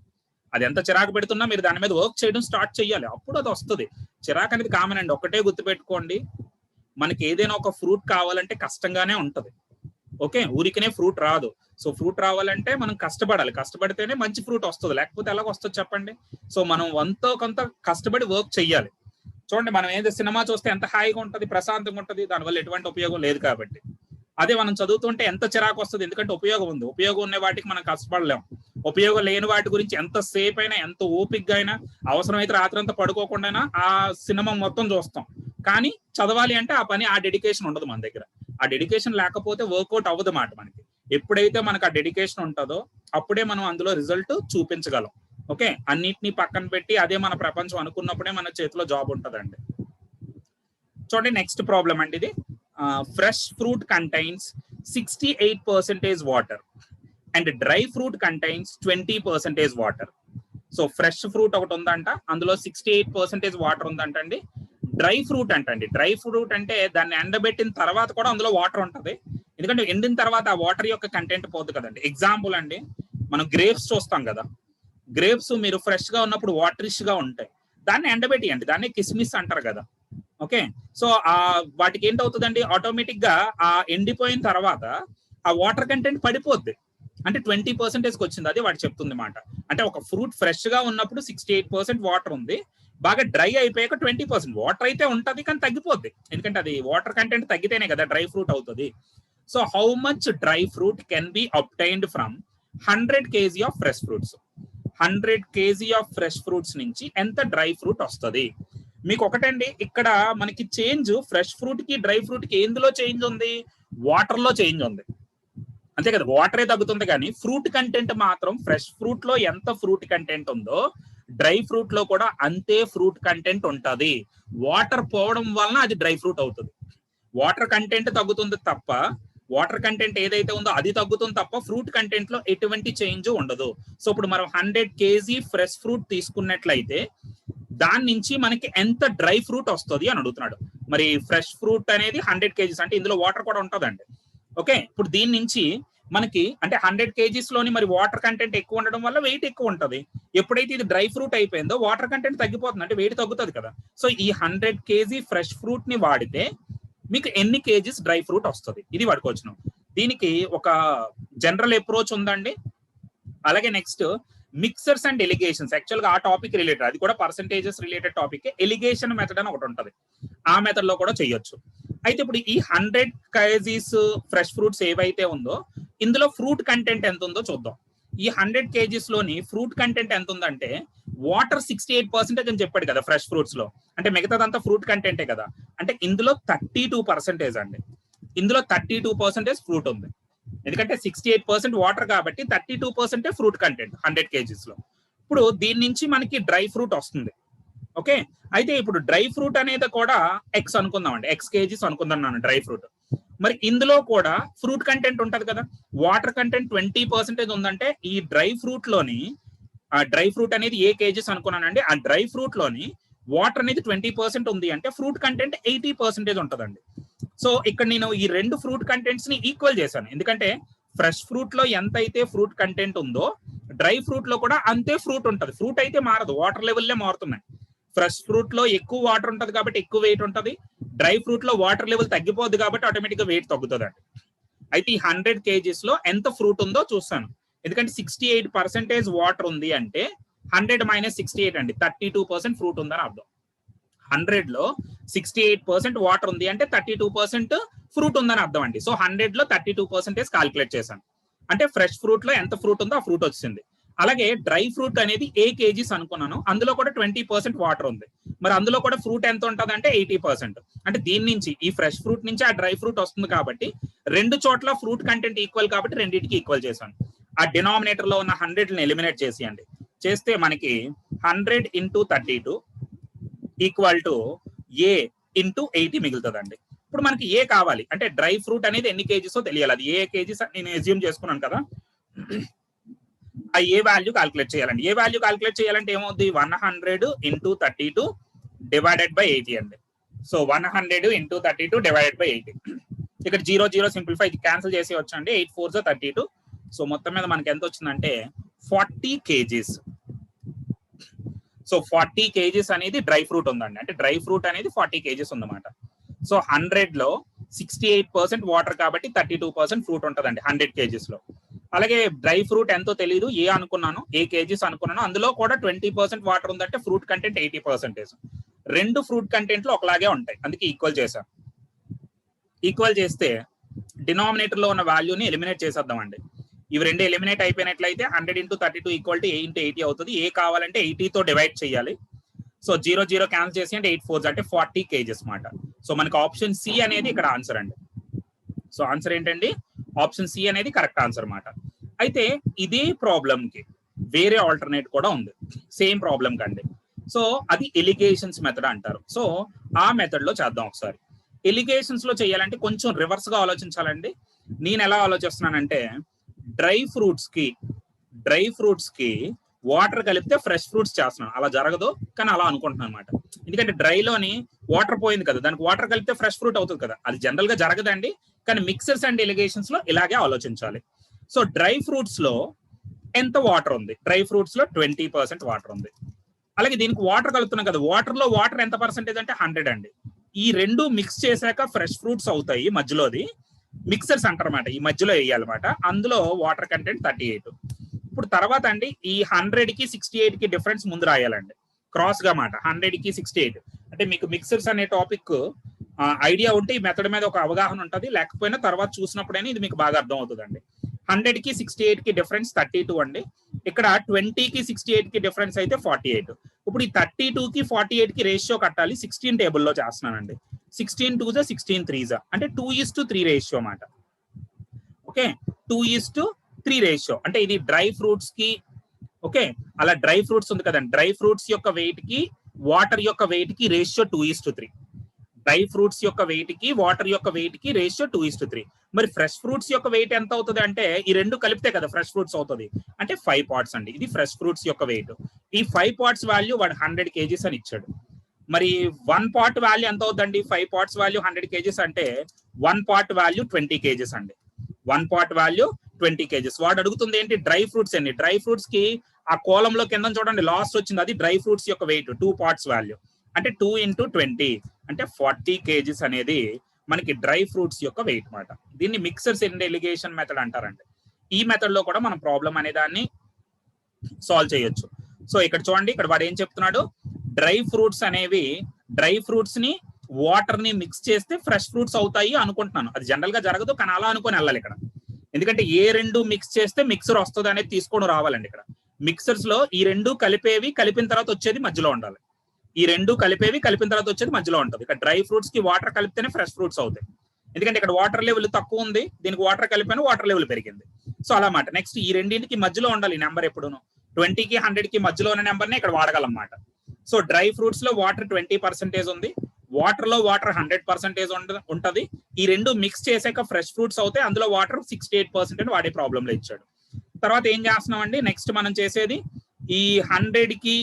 అది ఎంత చిరాకు పెడుతున్నా మీరు దాని మీద వర్క్ చేయడం స్టార్ట్ చేయాలి, అప్పుడు అది వస్తుంది. చిరాకు అనేది కామన్ అండి. ఒకటే గుర్తుపెట్టుకోండి, మనకి ఏదైనా ఒక ఫ్రూట్ కావాలంటే కష్టంగానే ఉంటది. ఓకే, ఊరికనే ఫ్రూట్ రాదు. సో ఫ్రూట్ రావాలంటే మనం కష్టపడాలి, కష్టపడితేనే మంచి ఫ్రూట్ వస్తుంది, లేకపోతే ఎలాగ వస్తుంది చెప్పండి. సో మనం వంతో కొంత కష్టపడి వర్క్ చెయ్యాలి. చూడండి, మనం ఏదో సినిమా చూస్తే ఎంత హాయిగా ఉంటుంది, ప్రశాంతంగా ఉంటుంది, దానివల్ల ఎటువంటి ఉపయోగం లేదు కాబట్టి. అదే మనం చదువుతుంటే ఎంత చిరాకు వస్తుంది, ఎందుకంటే ఉపయోగం ఉంది. ఉపయోగం ఉన్న వాటికి మనం కష్టపడలేం. ఉపయోగం లేని వాటి గురించి ఎంతసేపు అయినా, ఎంత ఓపికగా అయినా, అవసరమైతే రాత్రి అంతా పడుకోకుండా ఆ సినిమా మొత్తం చూస్తాం. కానీ చదవాలి అంటే ఆ పని, ఆ డెడికేషన్ ఉండదు మన దగ్గర. ఆ డెడికేషన్ లేకపోతే వర్కౌట్ అవ్వదు మాట మనకి. ఎప్పుడైతే మనకు ఆ డెడికేషన్ ఉంటుందో అప్పుడే మనం అందులో రిజల్ట్ చూపించగలం. ఓకే, అన్నిటినీ పక్కన పెట్టి అదే మన ప్రపంచం అనుకున్నప్పుడే మన చేతిలో జాబ్ ఉంటుందండి. చూడండి నెక్స్ట్ ప్రాబ్లం అండి ఇది. Fresh fruit contains 68% water and dry fruit contains 20% water. So fresh fruit ఒకటి ఉందంట, అందులో 68% వాటర్ ఉందంట అండి. డ్రై ఫ్రూట్ అంటండి, డ్రై ఫ్రూట్ అంటే దాన్ని ఎండబెట్టిన తర్వాత కూడా అందులో వాటర్ ఉంటుంది, ఎందుకంటే ఎండిన తర్వాత ఆ వాటర్ యొక్క కంటెంట్ పోదు కదండి. ఎగ్జాంపుల్ అండి, మనం గ్రేప్స్ చూస్తాం కదా, గ్రేప్స్ మీరు ఫ్రెష్ గా ఉన్నప్పుడు వాటరిష్ గా ఉంటాయి, దాన్ని ఎండబెట్టియండి, దాన్ని కిస్మిస్ అంటారు కదా. ఓకే, సో ఆ వాటికి ఏంటవుతుందండి, ఆటోమేటిక్ గా ఆ ఎండిపోయిన తర్వాత ఆ వాటర్ కంటెంట్ పడిపోద్ది, అంటే 20% వచ్చింది. అది వాటి చెప్తుంది మాట. అంటే ఒక ఫ్రూట్ ఫ్రెష్ గా ఉన్నప్పుడు 68% వాటర్ ఉంది, బాగా డ్రై అయిపోయాక 20% వాటర్ అయితే ఉంటది కానీ తగ్గిపోద్ది, ఎందుకంటే అది వాటర్ కంటెంట్ తగ్గితేనే కదా డ్రై ఫ్రూట్ అవుతుంది. So how much dry fruit can be obtained from 100 kg of fresh fruits. 100 kg of fresh fruits నుంచి ఎంత డ్రై ఫ్రూట్ వస్తుంది? మీకు ఒకటండి, ఇక్కడ మనకి చేంజ్ ఫ్రెష్ ఫ్రూట్ కి డ్రై ఫ్రూట్ కి ఎందులో చేంజ్ ఉంది, వాటర్ లో చేంజ్ ఉంది, అంతే కదా. వాటరే తగ్గుతుంది కానీ ఫ్రూట్ కంటెంట్ మాత్రం ఫ్రెష్ ఫ్రూట్ లో ఎంత ఫ్రూట్ కంటెంట్ ఉందో డ్రై ఫ్రూట్ లో కూడా అంతే ఫ్రూట్ కంటెంట్ ఉంటది. వాటర్ పోవడం వలన అది డ్రై ఫ్రూట్ అవుతుంది. వాటర్ కంటెంట్ తగ్గుతుంది తప్ప, వాటర్ కంటెంట్ ఏదైతే ఉందో అది తగ్గుతుంది తప్ప ఫ్రూట్ కంటెంట్ లో ఎటువంటి చేంజ్ ఉండదు. సో ఇప్పుడు మనం 100 kg ఫ్రెష్ ఫ్రూట్ తీసుకున్నట్లయితే దాని నుంచి మనకి ఎంత డ్రై ఫ్రూట్ వస్తుంది అని అడుగుతున్నాడు. మరి ఫ్రెష్ ఫ్రూట్ అనేది 100 kg అంటే ఇందులో వాటర్ కూడా ఉంటుందండి. ఓకే, ఇప్పుడు దీని నుంచి మనకి అంటే 100 kgs లోని మరి వాటర్ కంటెంట్ ఎక్కువ ఉండడం వల్ల వెయిట్ ఎక్కువ ఉంటది. ఎప్పుడైతే ఇది డ్రై ఫ్రూట్ అయిపోయిందో వాటర్ కంటెంట్ తగ్గిపోతుంది, అంటే వెయిట్ తగ్గుతుంది కదా. సో ఈ 100 kg ఫ్రెష్ ఫ్రూట్ ని వాడితే మీకు ఎన్ని కేజీస్ డ్రై ఫ్రూట్ వస్తుంది, ఇది వాడుకోవచ్చు. దీనికి ఒక జనరల్ అప్రోచ్ ఉందండి. అలాగే next mixers and allegations, actual గా ఆ టాపిక్ రిలేటెడ్, అది కూడా percentages related topic. Allegation method అని ఒకటి ఉంటుంది, ఆ మెథడ్ లో కూడా చేయొచ్చు. అయితే ఇప్పుడు ఈ 100 kgs ఫ్రెష్ ఫ్రూట్స్ ఏవైతే ఉందో ఇందులో ఫ్రూట్ కంటెంట్ ఎంత ఉందో చూద్దాం. ఈ 100 kgs లోని ఫ్రూట్ కంటెంట్ ఎంత ఉందంటే వాటర్ 68% అని చెప్పాడు కదా ఫ్రెష్ ఫ్రూట్స్ లో, అంటే మిగతాదంతా ఫ్రూట్ కంటెంటే కదా. అంటే ఇందులో 32% అండి, ఇందులో 32% ఫ్రూట్ ఉంది. ఎందుకంటే 68% వాటర్ కాబట్టి 32% ఫ్రూట్ కంటెంట్ 100 kgs లో. ఇప్పుడు దీని నుంచి మనకి డ్రై ఫ్రూట్ వస్తుంది. ఓకే, అయితే ఇప్పుడు డ్రై ఫ్రూట్ అనేది కూడా ఎక్స్ అనుకుందాం అండి, ఎక్స్ కేజీస్ అనుకుందాం నాన్న డ్రై ఫ్రూట్. మరి ఇందులో కూడా ఫ్రూట్ కంటెంట్ ఉంటది కదా, వాటర్ కంటెంట్ 20% ఉందంటే ఈ డ్రై ఫ్రూట్ లోని, ఆ డ్రై ఫ్రూట్ అనేది ఏ కేజీస్ అనుకున్నానండి, ఆ డ్రై ఫ్రూట్ లోని వాటర్ అనేది 20% ఉంది అంటే ఫ్రూట్ కంటెంట్ 80% ఉంటదండి. సో ఇక్కడ నేను ఈ రెండు ఫ్రూట్ కంటెంట్స్ ని ఈక్వల్ చేశాను, ఎందుకంటే ఫ్రెష్ ఫ్రూట్ లో ఎంత అయితే ఫ్రూట్ కంటెంట్ ఉందో డ్రై ఫ్రూట్ లో కూడా అంతే ఫ్రూట్ ఉంటది. ఫ్రూట్ అయితే మారదు, వాటర్ లెవెల్లే మారుతున్నాయి. ఫ్రెష్ ఫ్రూట్ లో ఎక్కువ వాటర్ ఉంటది కాబట్టి ఎక్కువ వెయిట్ ఉంటది, డ్రై ఫ్రూట్ లో వాటర్ లెవెల్ తగ్గిపోద్ది కాబట్టి ఆటోమేటిక్ గా వెయిట్ తగ్గుతుంది అండి. అయితే ఈ 100 kgs లో ఎంత ఫ్రూట్ ఉందో చూస్తాను, ఎందుకంటే 68% వాటర్ ఉంది అంటే 100 - 68 అండి, 32% ఫ్రూట్ ఉందని అర్థం. 100 లో 68% వాటర్ ఉంది అంటే 32% ఫ్రూట్ ఉందని అర్థం అండి. సో 100 లో 32% కాల్కులేట్ చేశాను, అంటే ఫ్రెష్ ఫ్రూట్ లో ఎంత ఫ్రూట్ ఉందో ఆ ఫ్రూట్ వచ్చింది. అలాగే డ్రై ఫ్రూట్ అనేది ఏ కేజీస్ అనుకున్నాను, అందులో కూడా 20% వాటర్ ఉంది. మరి అందులో కూడా ఫ్రూట్ ఎంత ఉంటుంది అంటే 80%. అంటే దీని నుంచి ఈ ఫ్రెష్ ఫ్రూట్ నుంచి ఆ డ్రై ఫ్రూట్ వస్తుంది కాబట్టి రెండు చోట్ల ఫ్రూట్ కంటెంట్ ఈక్వల్ కాబట్టి రెండింటికి ఈక్వల్ చేశాను. ఆ డినామినేటర్ లో ఉన్న 100 ఎలిమినేట్ చేసేయండి, చేస్తే మనకి 100 × 32 ఈక్వల్ టు ఏ × 80 మిగులుతుందండి. ఇప్పుడు మనకి ఏ కావాలి అంటే డ్రై ఫ్రూట్ అనేది ఎన్ని కేజీసో తెలియాలి, అది ఏ కేజీస్ నేను ఎజ్యూమ్ చేసుకున్నాను కదా, ఆ ఏ వాల్యూ కాల్కులేట్ చేయాలండి. ఏ వాల్యూ కాల్కులేట్ చేయాలంటే ఏమవుద్ది, 100 × 32 డివైడెడ్ బై 80 అండి. సో 100 × 32 డివైడెడ్ బై 80, ఇక్కడ 0 0 సింప్లిఫై క్యాన్సిల్ చేసి వచ్చండి, 8 4 32. సో మొత్తం మీద మనకి ఎంత వచ్చిందంటే 40 kgs. సో 40 kgs అనేది డ్రై ఫ్రూట్ ఉందండి, అంటే డ్రై ఫ్రూట్ అనేది 40 kgs ఉందన్నమాట. సో 100 లో 68% వాటర్ కాబట్టి 32% ఫ్రూట్ ఉంటుందండి 100 kgs లో. అలాగే డ్రై ఫ్రూట్ ఎంతో తెలియదు, ఏ అనుకున్నాను, ఏ కేజీస్ అనుకున్నాను, అందులో కూడా 20% వాటర్ ఉందంటే ఫ్రూట్ కంటెంట్ 80%. రెండు ఫ్రూట్ కంటెంట్లు ఒకలాగే ఉంటాయి, అందుకే ఈక్వల్ చేశాను. ఈక్వల్ చేస్తే డినామినేటర్ లో ఉన్న వాల్యూని ఎలిమినేట్ చేసేద్దామండి. ఇవి రెండు ఎలిమినేట్ అయిపోయినట్లయితే 100 × 32 ఈక్వల్ టు A × 80 అవుతుంది. ఏ కావాలంటే 80తో డివైడ్ చేయాలి. సో 0 0 క్యాన్సిల్ చేసి అంటే 8 4 అంటే 40 kgs మాట. సో మనకి ఆప్షన్ సి అనేది ఇక్కడ ఆన్సర్ అండి. సో ఆన్సర్ ఏంటండి, ఆప్షన్ సి అనేది కరెక్ట్ ఆన్సర్ అన్నమాట. అయితే ఇదే ప్రాబ్లం కి వేరే ఆల్టర్నేట్ కూడా ఉంది, సేమ్ ప్రాబ్లం కండి. సో అది ఎలిగేషన్స్ మెథడ్ అంటారు. సో ఆ మెథడ్ లో చేద్దాం ఒకసారి. ఎలిగేషన్స్ లో చేయాలంటే కొంచెం రివర్స్ గా ఆలోచించాలండి. నేను ఎలా ఆలోచిస్తున్నానంటే డ్రై ఫ్రూట్స్ కి వాటర్ కలిపితే ఫ్రెష్ ఫ్రూట్స్ చేస్తున్నాను, అలా జరగదు కానీ అలా అనుకుంటున్నాను అనమాట. ఎందుకంటే డ్రైలోని వాటర్ పోయింది కదా, దానికి వాటర్ కలిపితే ఫ్రెష్ ఫ్రూట్ అవుతుంది కదా, అది జనరల్ గా జరగదండి. కానీ మిక్సర్స్ అండ్ ఎలిగేషన్స్ లో ఇలాగే ఆలోచించాలి. సో డ్రై ఫ్రూట్స్ లో ఎంత వాటర్ ఉంది, డ్రై ఫ్రూట్స్ లో 20% వాటర్ ఉంది. అలాగే దీనికి వాటర్ కలుపుతున్నాం కదా, వాటర్ లో వాటర్ ఎంత పర్సెంటేజ్ అంటే 100 అండి. ఈ రెండు మిక్స్ చేశాక ఫ్రెష్ ఫ్రూట్స్ అవుతాయి, మధ్యలోది మిక్సర్స్ అంటారన్నమాట, ఈ మధ్యలో వేయాలన్నమాట. అందులో వాటర్ కంటెంట్ 38. ఇప్పుడు తర్వాత అండి ఈ 100 కి 68 కి డిఫరెన్స్ ముందు రాయాలండి, క్రాస్ గా మాట. 100 కి 68 అంటే మీకు మిక్సర్స్ అనే టాపిక్ ఐడియా ఉంటే ఈ మెథడ్ మీద ఒక అవగాహన ఉంటుంది, లేకపోయినా తర్వాత చూసినప్పుడైనా ఇది మీకు బాగా అర్థం అవుతుందండి. 100 కి 68 కి డిఫరెన్స్ 32 అండి. ఇక్కడ 20 కి 68 కి డిఫరెన్స్ అయితే 48. ఇప్పుడు ఈ 32 కి 48 కి రేషియో కట్టాలి, 16 టేబుల్లో చేస్తున్నానండి. 16 2 16 3 అంటే 2:3 రేషియో మాట. ఓకే, 2:3 రేషియో అంటే ఇది డ్రై ఫ్రూట్స్ కి. ఓకే, అలా డ్రై ఫ్రూట్స్ ఉంది కదండి, డ్రై ఫ్రూట్స్ యొక్క వెయిట్ కి వాటర్ యొక్క వెయిట్ కి రేషియో 2:3. డ్రై ఫ్రూట్స్ యొక్క వెయిట్ కి వాటర్ యొక్క వెయిట్ కి రేషియో 2:3. మరి ఫ్రెష్ ఫ్రూట్స్ యొక్క వెయిట్ ఎంత అవుతుంది అంటే ఈ రెండు కలిపితే కదా ఫ్రెష్ ఫ్రూట్స్ అవుతుంది, అంటే 5 parts అండి. ఇది ఫ్రెష్ ఫ్రూట్స్ యొక్క వెయిట్. ఈ 5 parts వాల్యూ వాడు 100 kgs అని ఇచ్చాడు. మరి 1 part వాల్యూ ఎంత అవుతుందండి, 5 parts వాల్యూ 100 kgs అంటే 1 part వాల్యూ 20 kgs అండి. 1 part వాల్యూ 20 kgs. వాడు అడుగుతుంది ఏంటి, డ్రై ఫ్రూట్స్ ఎన్ని. డ్రై ఫ్రూట్స్ కి ఆ కోలంలో కింద చూడండి లాస్ట్ వచ్చింది, అది డ్రై ఫ్రూట్స్ యొక్క వెయిట్ 2 parts వాల్యూ, అంటే 2 × 20 అంటే 40 kgs అనేది మనకి డ్రై ఫ్రూట్స్ యొక్క వెయిట్ మాట. దీన్ని మిక్సర్ సెండ్ ఎలిగేషన్ మెథడ్ అంటారండి. ఈ మెథడ్ లో కూడా మనం ప్రాబ్లం అనే దాన్ని సాల్వ్ చేయొచ్చు. సో ఇక్కడ చూడండి, ఇక్కడ వాడు ఏం చెప్తున్నాడు, డ్రై ఫ్రూట్స్ అనేవి, డ్రై ఫ్రూట్స్ ని వాటర్ ని మిక్స్ చేస్తే ఫ్రెష్ ఫ్రూట్స్ అవుతాయి అనుకుంటున్నాను. అది జనరల్ గా జరగదు, కానీ అలా అనుకుని వెళ్ళాలి ఇక్కడ. ఎందుకంటే ఏ రెండు మిక్స్ చేస్తే మిక్సర్ వస్తుంది అనేది తీసుకొని రావాలండి. ఇక్కడ మిక్సర్స్ లో ఈ రెండు కలిపేవి, కలిపిన తర్వాత వచ్చేది మధ్యలో ఉండాలి. ఈ రెండు కలిపేవి కలిపిన తర్వాత వచ్చేది మధ్యలో ఉంటుంది. ఇక్కడ డ్రై ఫ్రూట్స్ కి వాటర్ కలిపితేనే ఫ్రెష్ ఫ్రూట్స్ అవుతాయి. ఎందుకంటే ఇక్కడ వాటర్ లెవెల్ తక్కువ ఉంది, దీనికి వాటర్ కలిపాను, వాటర్ లెవెల్ పెరిగింది. సో అలా మాట. నెక్స్ట్ ఈ రెండింటికి మధ్యలో ఉండాలి ఈ నెంబర్ ఎప్పుడును. 20కి 100కి మధ్యలో ఉన్న నెంబర్ని ఇక్కడ వాడగలన్నమాట. సో డ్రై ఫ్రూట్స్ లో వాటర్ 20% ఉంది, వాటర్ లో వాటర్ 100% ఉంటది. ఈ రెండు మిక్స్ చేసాక ఫ్రెష్ ఫ్రూట్స్ అవుతాయి, అందులో వాటర్ 68% వాడే ప్రాబ్లం లో ఇచ్చాడు. తర్వాత ఏం చేస్తున్నాం అండి, నెక్స్ట్ మనం చేసేది ఈ 100కి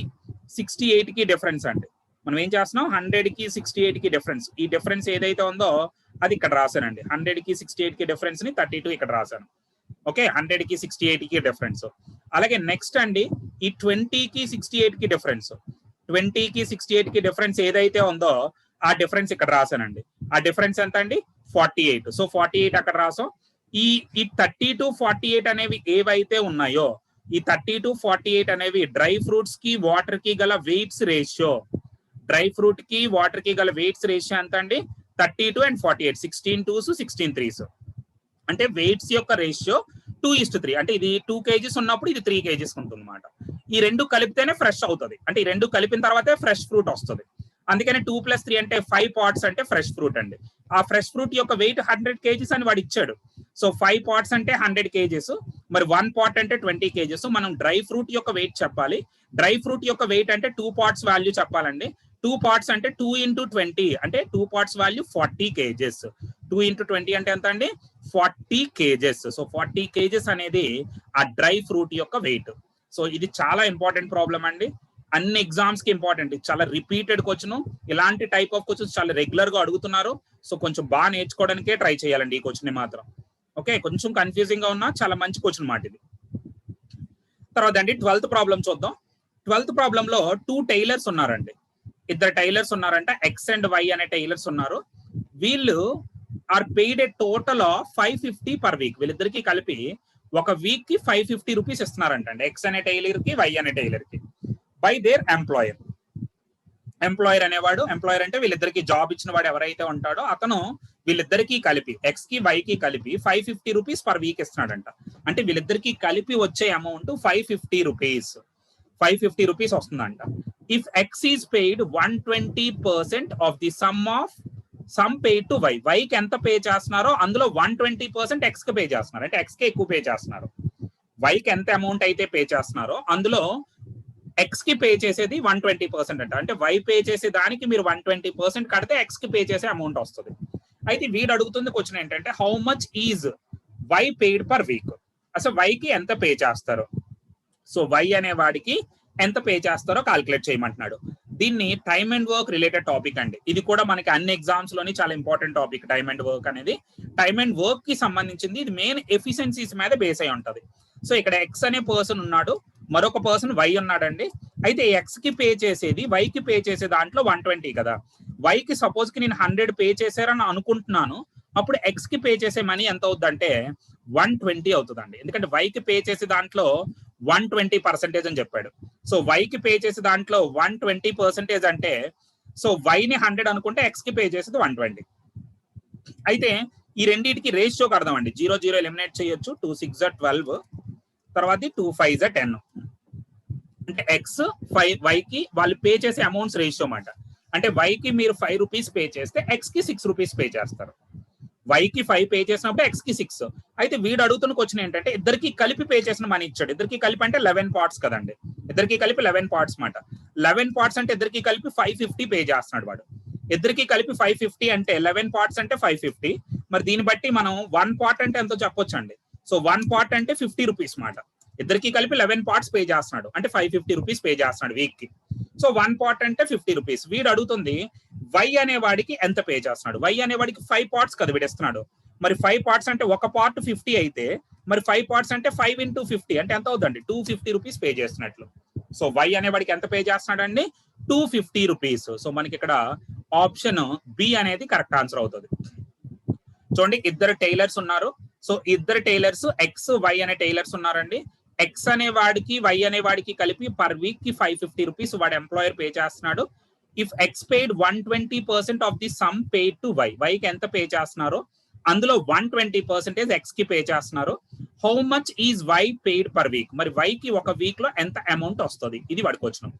68కి డిఫరెన్స్ అండి. మనం ఏం చేస్తున్నాం, 100కి 68కి డిఫరెన్స్. ఈ డిఫరెన్స్ ఏదైతే ఉందో అది ఇక్కడ రాశానండి. 100కి 68కి డిఫరెన్స్ ని 32 ఇక్కడ రాశాను. ఓకే, 100కి 68కి డిఫరెన్స్. అలాగే నెక్స్ట్ అండి ఈ 20కి 68కి డిఫరెన్స్. 20కి 68కి డిఫరెన్స్ ఏదైతే ఉందో ఆ డిఫరెన్స్ ఇక్కడ రాశానండి. ఆ డిఫరెన్స్ ఎంత అండి, 48. సో 48 అక్కడ రాసాం. ఈ 30 to 48 అనేవి ఏవైతే ఉన్నాయో, ఈ 30 to 48 అనేవి డ్రై ఫ్రూట్స్ కి వాటర్ కి గల వెయిట్స్ రేషియో. డ్రై ఫ్రూట్ కి వాటర్ కి గల వెయిట్స్ రేషియో ఎంత అండి, 32 and 48, 16 2s 16 3s. అంటే వెయిట్స్ యొక్క రేషియో 2:3. అంటే ఇది 2 kgs ఉన్నప్పుడు ఇది 3 kgs ఉంటుంది అన్నమాట. ఈ రెండు కలిపితేనే ఫ్రెష్ అవుతుంది, అంటే ఈ రెండు కలిపిన తర్వాతే ఫ్రెష్ ఫ్రూట్ వస్తుంది. అందుకని 2 + 3 అంటే 5 parts అంటే ఫ్రెష్ ఫ్రూట్ అండి. ఆ ఫ్రెష్ ఫ్రూట్ యొక్క వెయిట్ 100 kgs అని వాడు ఇచ్చాడు. సో 5 parts అంటే 100 kgs, మరి 1 part అంటే 20 kgs. మనం డ్రై ఫ్రూట్ యొక్క వెయిట్ చెప్పాలి. డ్రై ఫ్రూట్ యొక్క వెయిట్ అంటే 2 parts వాల్యూ చెప్పాలండి. 2 parts అంటే 2 × 20 అంటే 2 parts వాల్యూ 40 kgs. 2 × 20 అంటే ఎంత అండి, 40 kgs. సో 40 kgs అనేది ఆ డ్రై ఫ్రూట్ యొక్క వెయిట్. సో ఇది చాలా ఇంపార్టెంట్ ప్రాబ్లం అండి, అన్ని ఎగ్జామ్స్ కి ఇంపార్టెంట్. చాలా రిపీటెడ్ క్వశ్చన్, ఇలాంటి టైప్ ఆఫ్ క్వశ్చన్స్ చాలా రెగ్యులర్ గా అడుగుతున్నారు. సో కొంచెం బాగా నేర్చుకోవడానికే ట్రై చేయాలండి ఈ క్వశ్చన్ మాత్రం. ఓకే, కొంచెం కన్ఫ్యూజింగ్ గా ఉన్నా చాలా మంచి క్వశ్చన్ మాట ఇది. తర్వాత అండి 12th ప్రాబ్లం చూద్దాం. 12th ప్రాబ్లం లో 2 టైలర్స్ ఉన్నారండి. ఇద్దరు టైలర్స్ ఉన్నారంట, ఎక్స్ అండ్ వై అనే టైలర్స్ ఉన్నారు. వీళ్ళు are paid a total of 550 per week. వీళ్ళిద్దరికి కలిపి ఒక వీక్ కి 550 రూపీస్ ఇస్తున్నారంట అండి, ఎక్స్ అనే టైలర్ కి, వై అనే టైలర్ కి, బై దేర్ ఎంప్లాయర్. ఎంప్లాయర్ అనేవాడు, ఎంప్లాయర్ అంటే వీళ్ళిద్దరికి జాబ్ ఇచ్చిన వాడు ఎవరైతే ఉంటాడో అతను వీళ్ళిద్దరికి కలిపి, ఎక్స్ కి వై కి కలిపి 550 రూపీస్ పర్ వీక్ ఇస్తున్నాడంట. అంటే వీళ్ళిద్దరికి కలిపి వచ్చే అమౌంట్ 550 రూపీస్. 550 రూపీస్ వస్తుందంట. If X is paid 120% of the sum paid to Y. వైకి ఎంత పే చేస్తున్నారో అందులో 120% ఎక్స్ కి పే చేస్తున్నారు, అంటే ఎక్స్ కి ఎక్కువ పే చేస్తున్నారు. వైకి ఎంత అమౌంట్ అయితే పే చేస్తున్నారో అందులో ఎక్స్ కి పే చేసేది 120% అంట. అంటే వై పే చేసే దానికి మీరు 120% కడితే ఎక్స్ కి పే చేసే అమౌంట్ వస్తుంది. అయితే వీడు అడుగుతుంది క్వశ్చన్ ఏంటంటే, how much is Y paid per week. అసలు వైకి ఎంత పే చేస్తారు, సో వై అనే వాడికి ఎంత పే చేస్తారో కాల్కులేట్ చేయమంటున్నాడు. దీన్ని time and work related topic అండి. ఇది కూడా మనకి అన్ని ఎగ్జామ్స్ లోని చాలా important topic. Time and work అనేది టైమ్ అండ్ వర్క్ కి సంబంధించింది. ఇది మెయిన్ ఎఫిషియన్సీస్ మీద బేస్ అయి ఉంటది. సో ఇక్కడ ఎక్స్ అనే పర్సన్ ఉన్నాడు, మరొక పర్సన్ వై ఉన్నాడండి. అయితే ఎక్స్ కి పే చేసేది వైకి పే చేసే దాంట్లో 120 కదా. వైకి సపోజ్ కి నేను 100 పే చేశారని అనుకుంటున్నాను, అప్పుడు ఎక్స్ కి పే చేసే మనీ ఎంత అవుతుందంటే 120 అవుతుందండి. ఎందుకంటే వైకి పే చేసే దాంట్లో 120% అని చెప్పాడు. సో వైకి పే చేసే దాంట్లో 120% అంటే, సో వైని 100 అనుకుంటే ఎక్స్ కి పే చేసేది 120. అయితే ఈ రెండింటికి రేషియో కడదాం అండి. 0 0 ఎలిమినేట్ చేయొచ్చు. 2 6 12, తర్వాత 2 5 10. అంటే ఎక్స్ 5 వైకి వాళ్ళు పే చేసే అమౌంట్స్ రేషియో అన్నమాట. అంటే వైకి మీరు 5 రూపీస్ పే చేస్తే ఎక్స్ కి 6 రూపీస్ పే చేస్తారు. వైకి 5 పే చేసినప్పుడు ఎక్స్ కి 6. అయితే వీడు అడుగుతున్న క్వశ్చన్ ఏంటంటే, ఇద్దరికి కలిపి పే చేసిన మనీ ఇచ్చాడు. ఇద్దరికి కలిపి అంటే 11 parts కదండి. ఇద్దరికి కలిపి 11 parts మాట. 11 parts అంటే ఇద్దరికి కలిపి 550 పే చేస్తున్నాడు వాడు. ఇద్దరికి కలిపి 550 అంటే 11 parts అంటే 550. మరి దీన్ని బట్టి మనం 1 part అంటే ఎంతో చెప్పొచ్చు అండి. సో 1 part అంటే 50 రూపీస్ మాట. ఇద్దరికి కలిపి 11 parts పే చేస్తున్నాడు, అంటే 550 రూపీస్ పే చేస్తున్నాడు వీక్ కి. సో 1 part అంటే 50 రూపీస్. వీడు అడుగుతుంది వై అనే వాడికి ఎంత పే చేస్తున్నాడు. వై అనే వాడికి 5 parts కదా వీడిస్తున్నాడు. మరి 5 parts అంటే ఒక పార్ట్ 50 అయితే మరి 5 పార్ట్స్ అంటే 5 into 50 అంటే ఎంత అవుతుందండి 250 రూపీస్ పే చేస్తున్నట్లు. సో వై అనేవాడికి ఎంత పే చేస్తున్నాడండి 250 రూపీస్. సో మనకి ఇక్కడ ఆప్షన్ బి అనేది కరెక్ట్ ఆన్సర్ అవుతుంది. చూడండి ఇద్దరు టైలర్స్ ఉన్నారు. సో ఇద్దరు టైలర్స్ ఎక్స్ వై అనే టైలర్స్ ఉన్నారండి. ఎక్స్ అనే వాడికి వై అనే వాడికి కలిపి పర్ వీక్ కి 550 రూపీస్ వాడు ఎంప్లాయర్ పే చేస్తున్నాడు. If X paid 120% of the sum paid to Y, వైకి ఎంత పే చేస్తున్నారో అందులో 120% ఎక్స్ కి పే చేస్తున్నారు. How much is Y paid per week, మరి వైకి ఒక వీక్ లో ఎంత అమౌంట్ వస్తుంది, ఇది వాడికి వచ్చిన.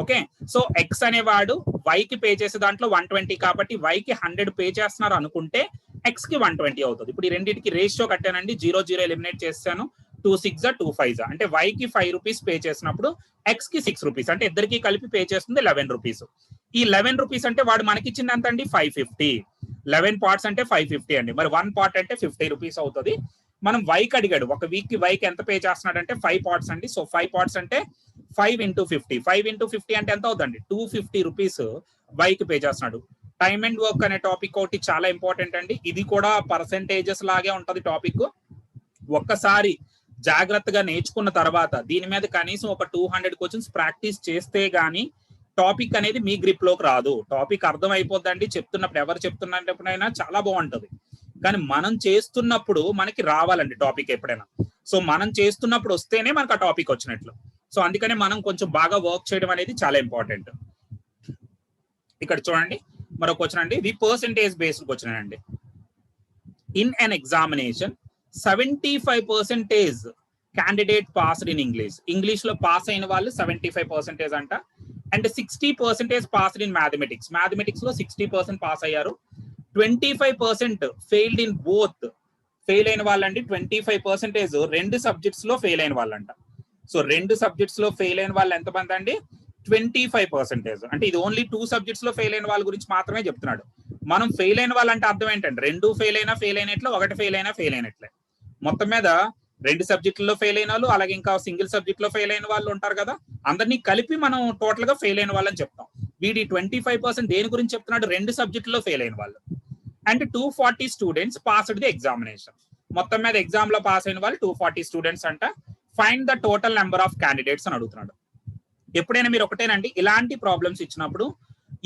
ఓకే, సో ఎక్స్ అనేవాడు వైకి పే చేసే దాంట్లో 120 కాబట్టి వైకి 100 పే చేస్తున్నారు అనుకుంటే ఎక్స్ కి 120 అవుతుంది. ఇప్పుడు ఈ రెండింటికి రేషియో కట్టానండి, 0 0 ఎలిమినేట్ చేస్తాను, 2 6 2 5 అంటే వైకి 5 రూపీస్ పే చేసినప్పుడు ఎక్స్ కి 6 రూపీస్ అంటే ఇద్దరికి కలిపి పే చేస్తుంది 11 రూపీస్. ఈ 11 రూపీస్ అంటే వాడు మనకి ఇచ్చింది ఎంత అండి 550. 11 పార్ట్స్ అంటే 550 అండి. మరి 1 పార్ట్ అంటే 50 రూపీస్ అవుతుంది. మనం వైకి అడిగాడు, ఒక వీక్ కి వైకి ఎంత పే చేస్తున్నాడు అంటే 5 పార్ట్స్ అండి. సో 5 పార్ట్స్ అంటే 5 into 50, 5 into 50 అంటే ఎంత అవుతుందండి 250 రూపీస్ వైకి పే చేస్తున్నాడు. టైమ్ అండ్ వర్క్ అనే టాపిక్ ఒకటి చాలా ఇంపార్టెంట్ అండి. ఇది కూడా పర్సెంటేజెస్ లాగే ఉంటది టాపిక్. ఒక్కసారి జాగ్రత్తగా నేర్చుకున్న తర్వాత దీని మీద కనీసం ఒక 200 క్వశ్చన్స్ ప్రాక్టీస్ చేస్తే గానీ టాపిక్ అనేది మీ గ్రిప్ లోకి రాదు. టాపిక్ అర్థం అయిపోద్దండి, చెప్తున్నప్పుడు ఎవరు చెప్తున్నప్పుడైనా చాలా బాగుంటది, కానీ మనం చేస్తున్నప్పుడు మనకి రావాలండి టాపిక్ ఎప్పుడైనా. సో మనం చేస్తున్నప్పుడు వస్తేనే మనకు ఆ టాపిక్ వచ్చినట్లు. సో అందుకనే మనం కొంచెం బాగా వర్క్ చేయడం అనేది చాలా ఇంపార్టెంట్. ఇక్కడ చూడండి మరొక క్వశ్చన్ అండి, ఇది పర్సెంటేజ్ బేస్డ్ క్వశ్చన్ అండి. In an examination 75% candidate passed in English, English లో పాస్ అయిన వాళ్ళు 75% అంట. And 60% passed in mathematics, mathematics లో 60% పాస్ అయ్యారు. 25% ఫెయిల్డ్ ఇన్ బోత్, ఫెయిల్ అయిన వాళ్ళండి 25% రెండు సబ్జెక్ట్స్ లో ఫెయిల్ అయిన వాళ్ళంట. సో రెండు సబ్జెక్ట్స్ లో ఫెయిల్ అయిన వాళ్ళు ఎంతమంది అండి 25%. అంటే ఇది ఓన్లీ 2 సబ్జెక్ట్స్ లో ఫెయిల్ అయిన వాళ్ళ గురించి మాత్రమే చెప్తున్నాడు. మనం ఫెయిల్ అయిన వాళ్ళంటే అర్థం ఏంటంటే రెండు ఫెయిల్ అయినట్లు, ఒకటి ఫెయిల్ అయినట్లే. మొత్తం మీద 2 సబ్జెక్టుల్లో ఫెయిల్ అయిన వాళ్ళు, అలాగే ఇంకా సింగిల్ సబ్జెక్ట్ లో ఫెయిల్ అయిన వాళ్ళు ఉంటారు కదా, అందరినీ కలిపి మనం టోటల్ గా ఫెయిల్ అయిన వాళ్ళని చెప్తాం. వీడి 25% దేని గురించి చెప్తున్నాడు, 2 సబ్జెక్టుల్లో ఫెయిల్ అయిన వాళ్ళు. And 240 students passed the examination, మొత్తం మీద ఎగ్జామ్ లో పాస్ అయిన వాళ్ళు 240 స్టూడెంట్స్ అంట. Find the total number of candidates అని అడుగుతున్నాడు. ఎప్పుడైనా మీరు ఒకటేనండి ఇలాంటి ప్రాబ్లమ్స్ ఇచ్చినప్పుడు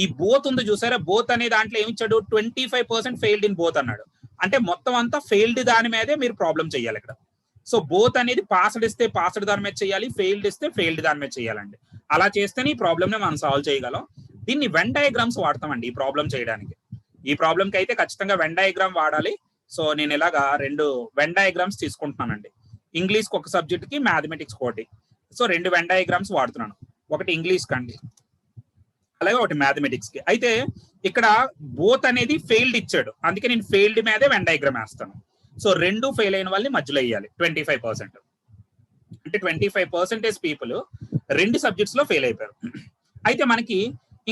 ఈ బోత్ ఉంది చూసారా, బోత్ అనే దాంట్లో ఏమి ఇచ్చాడు 25% ఫెయిల్డ్ ఇన్ బోత్ అన్నాడు. అంటే మొత్తం అంతా ఫెయిల్డ్ దాని మీదే మీరు ప్రాబ్లం చేయాలి ఇక్కడ. సో బోత్ అనేది పాస్డ్ ఇస్తే పాస్డ్ దాని మీద చేయాలి, ఫెయిల్డ్ ఇస్తే ఫెయిల్డ్ దాని మీద చేయాలండి. అలా చేస్తేనే ఈ ప్రాబ్లమ్ ని మనం సాల్వ్ చేయగలం. దీన్ని వెన్ డయాగ్రామ్స్ వాడతామండి ఈ ప్రాబ్లం చేయడానికి. ఈ ప్రాబ్లం కి అయితే ఖచ్చితంగా వెన్ డయాగ్రామ్ వాడాలి. సో నేను ఇలాగా 2 వెన్ డయాగ్రామ్స్ తీసుకుంటున్నానండి. ఇంగ్లీష్ కి ఒక సబ్జెక్ట్ కి, మ్యాథమెటిక్స్ ఒకటి. సో 2 వెన్ డయాగ్రామ్స్ వాడుతున్నాను, ఒకటి ఇంగ్లీష్ కండి అలాగే ఒకటి మ్యాథమెటిక్స్ కి. అయితే ఇక్కడ బోత్ అనేది ఫెయిల్డ్ ఇచ్చాడు, అందుకే నేను ఫెయిల్డ్ మీదే వెన్ డయాగ్రామ్ వేస్తాను. సో 2 ఫెయిల్ అయిన వాళ్ళని మధ్యలో వేయాలి 25%. అంటే 25% పీపుల్ 2 సబ్జెక్ట్స్ లో ఫెయిల్ అయిపోయారు. అయితే మనకి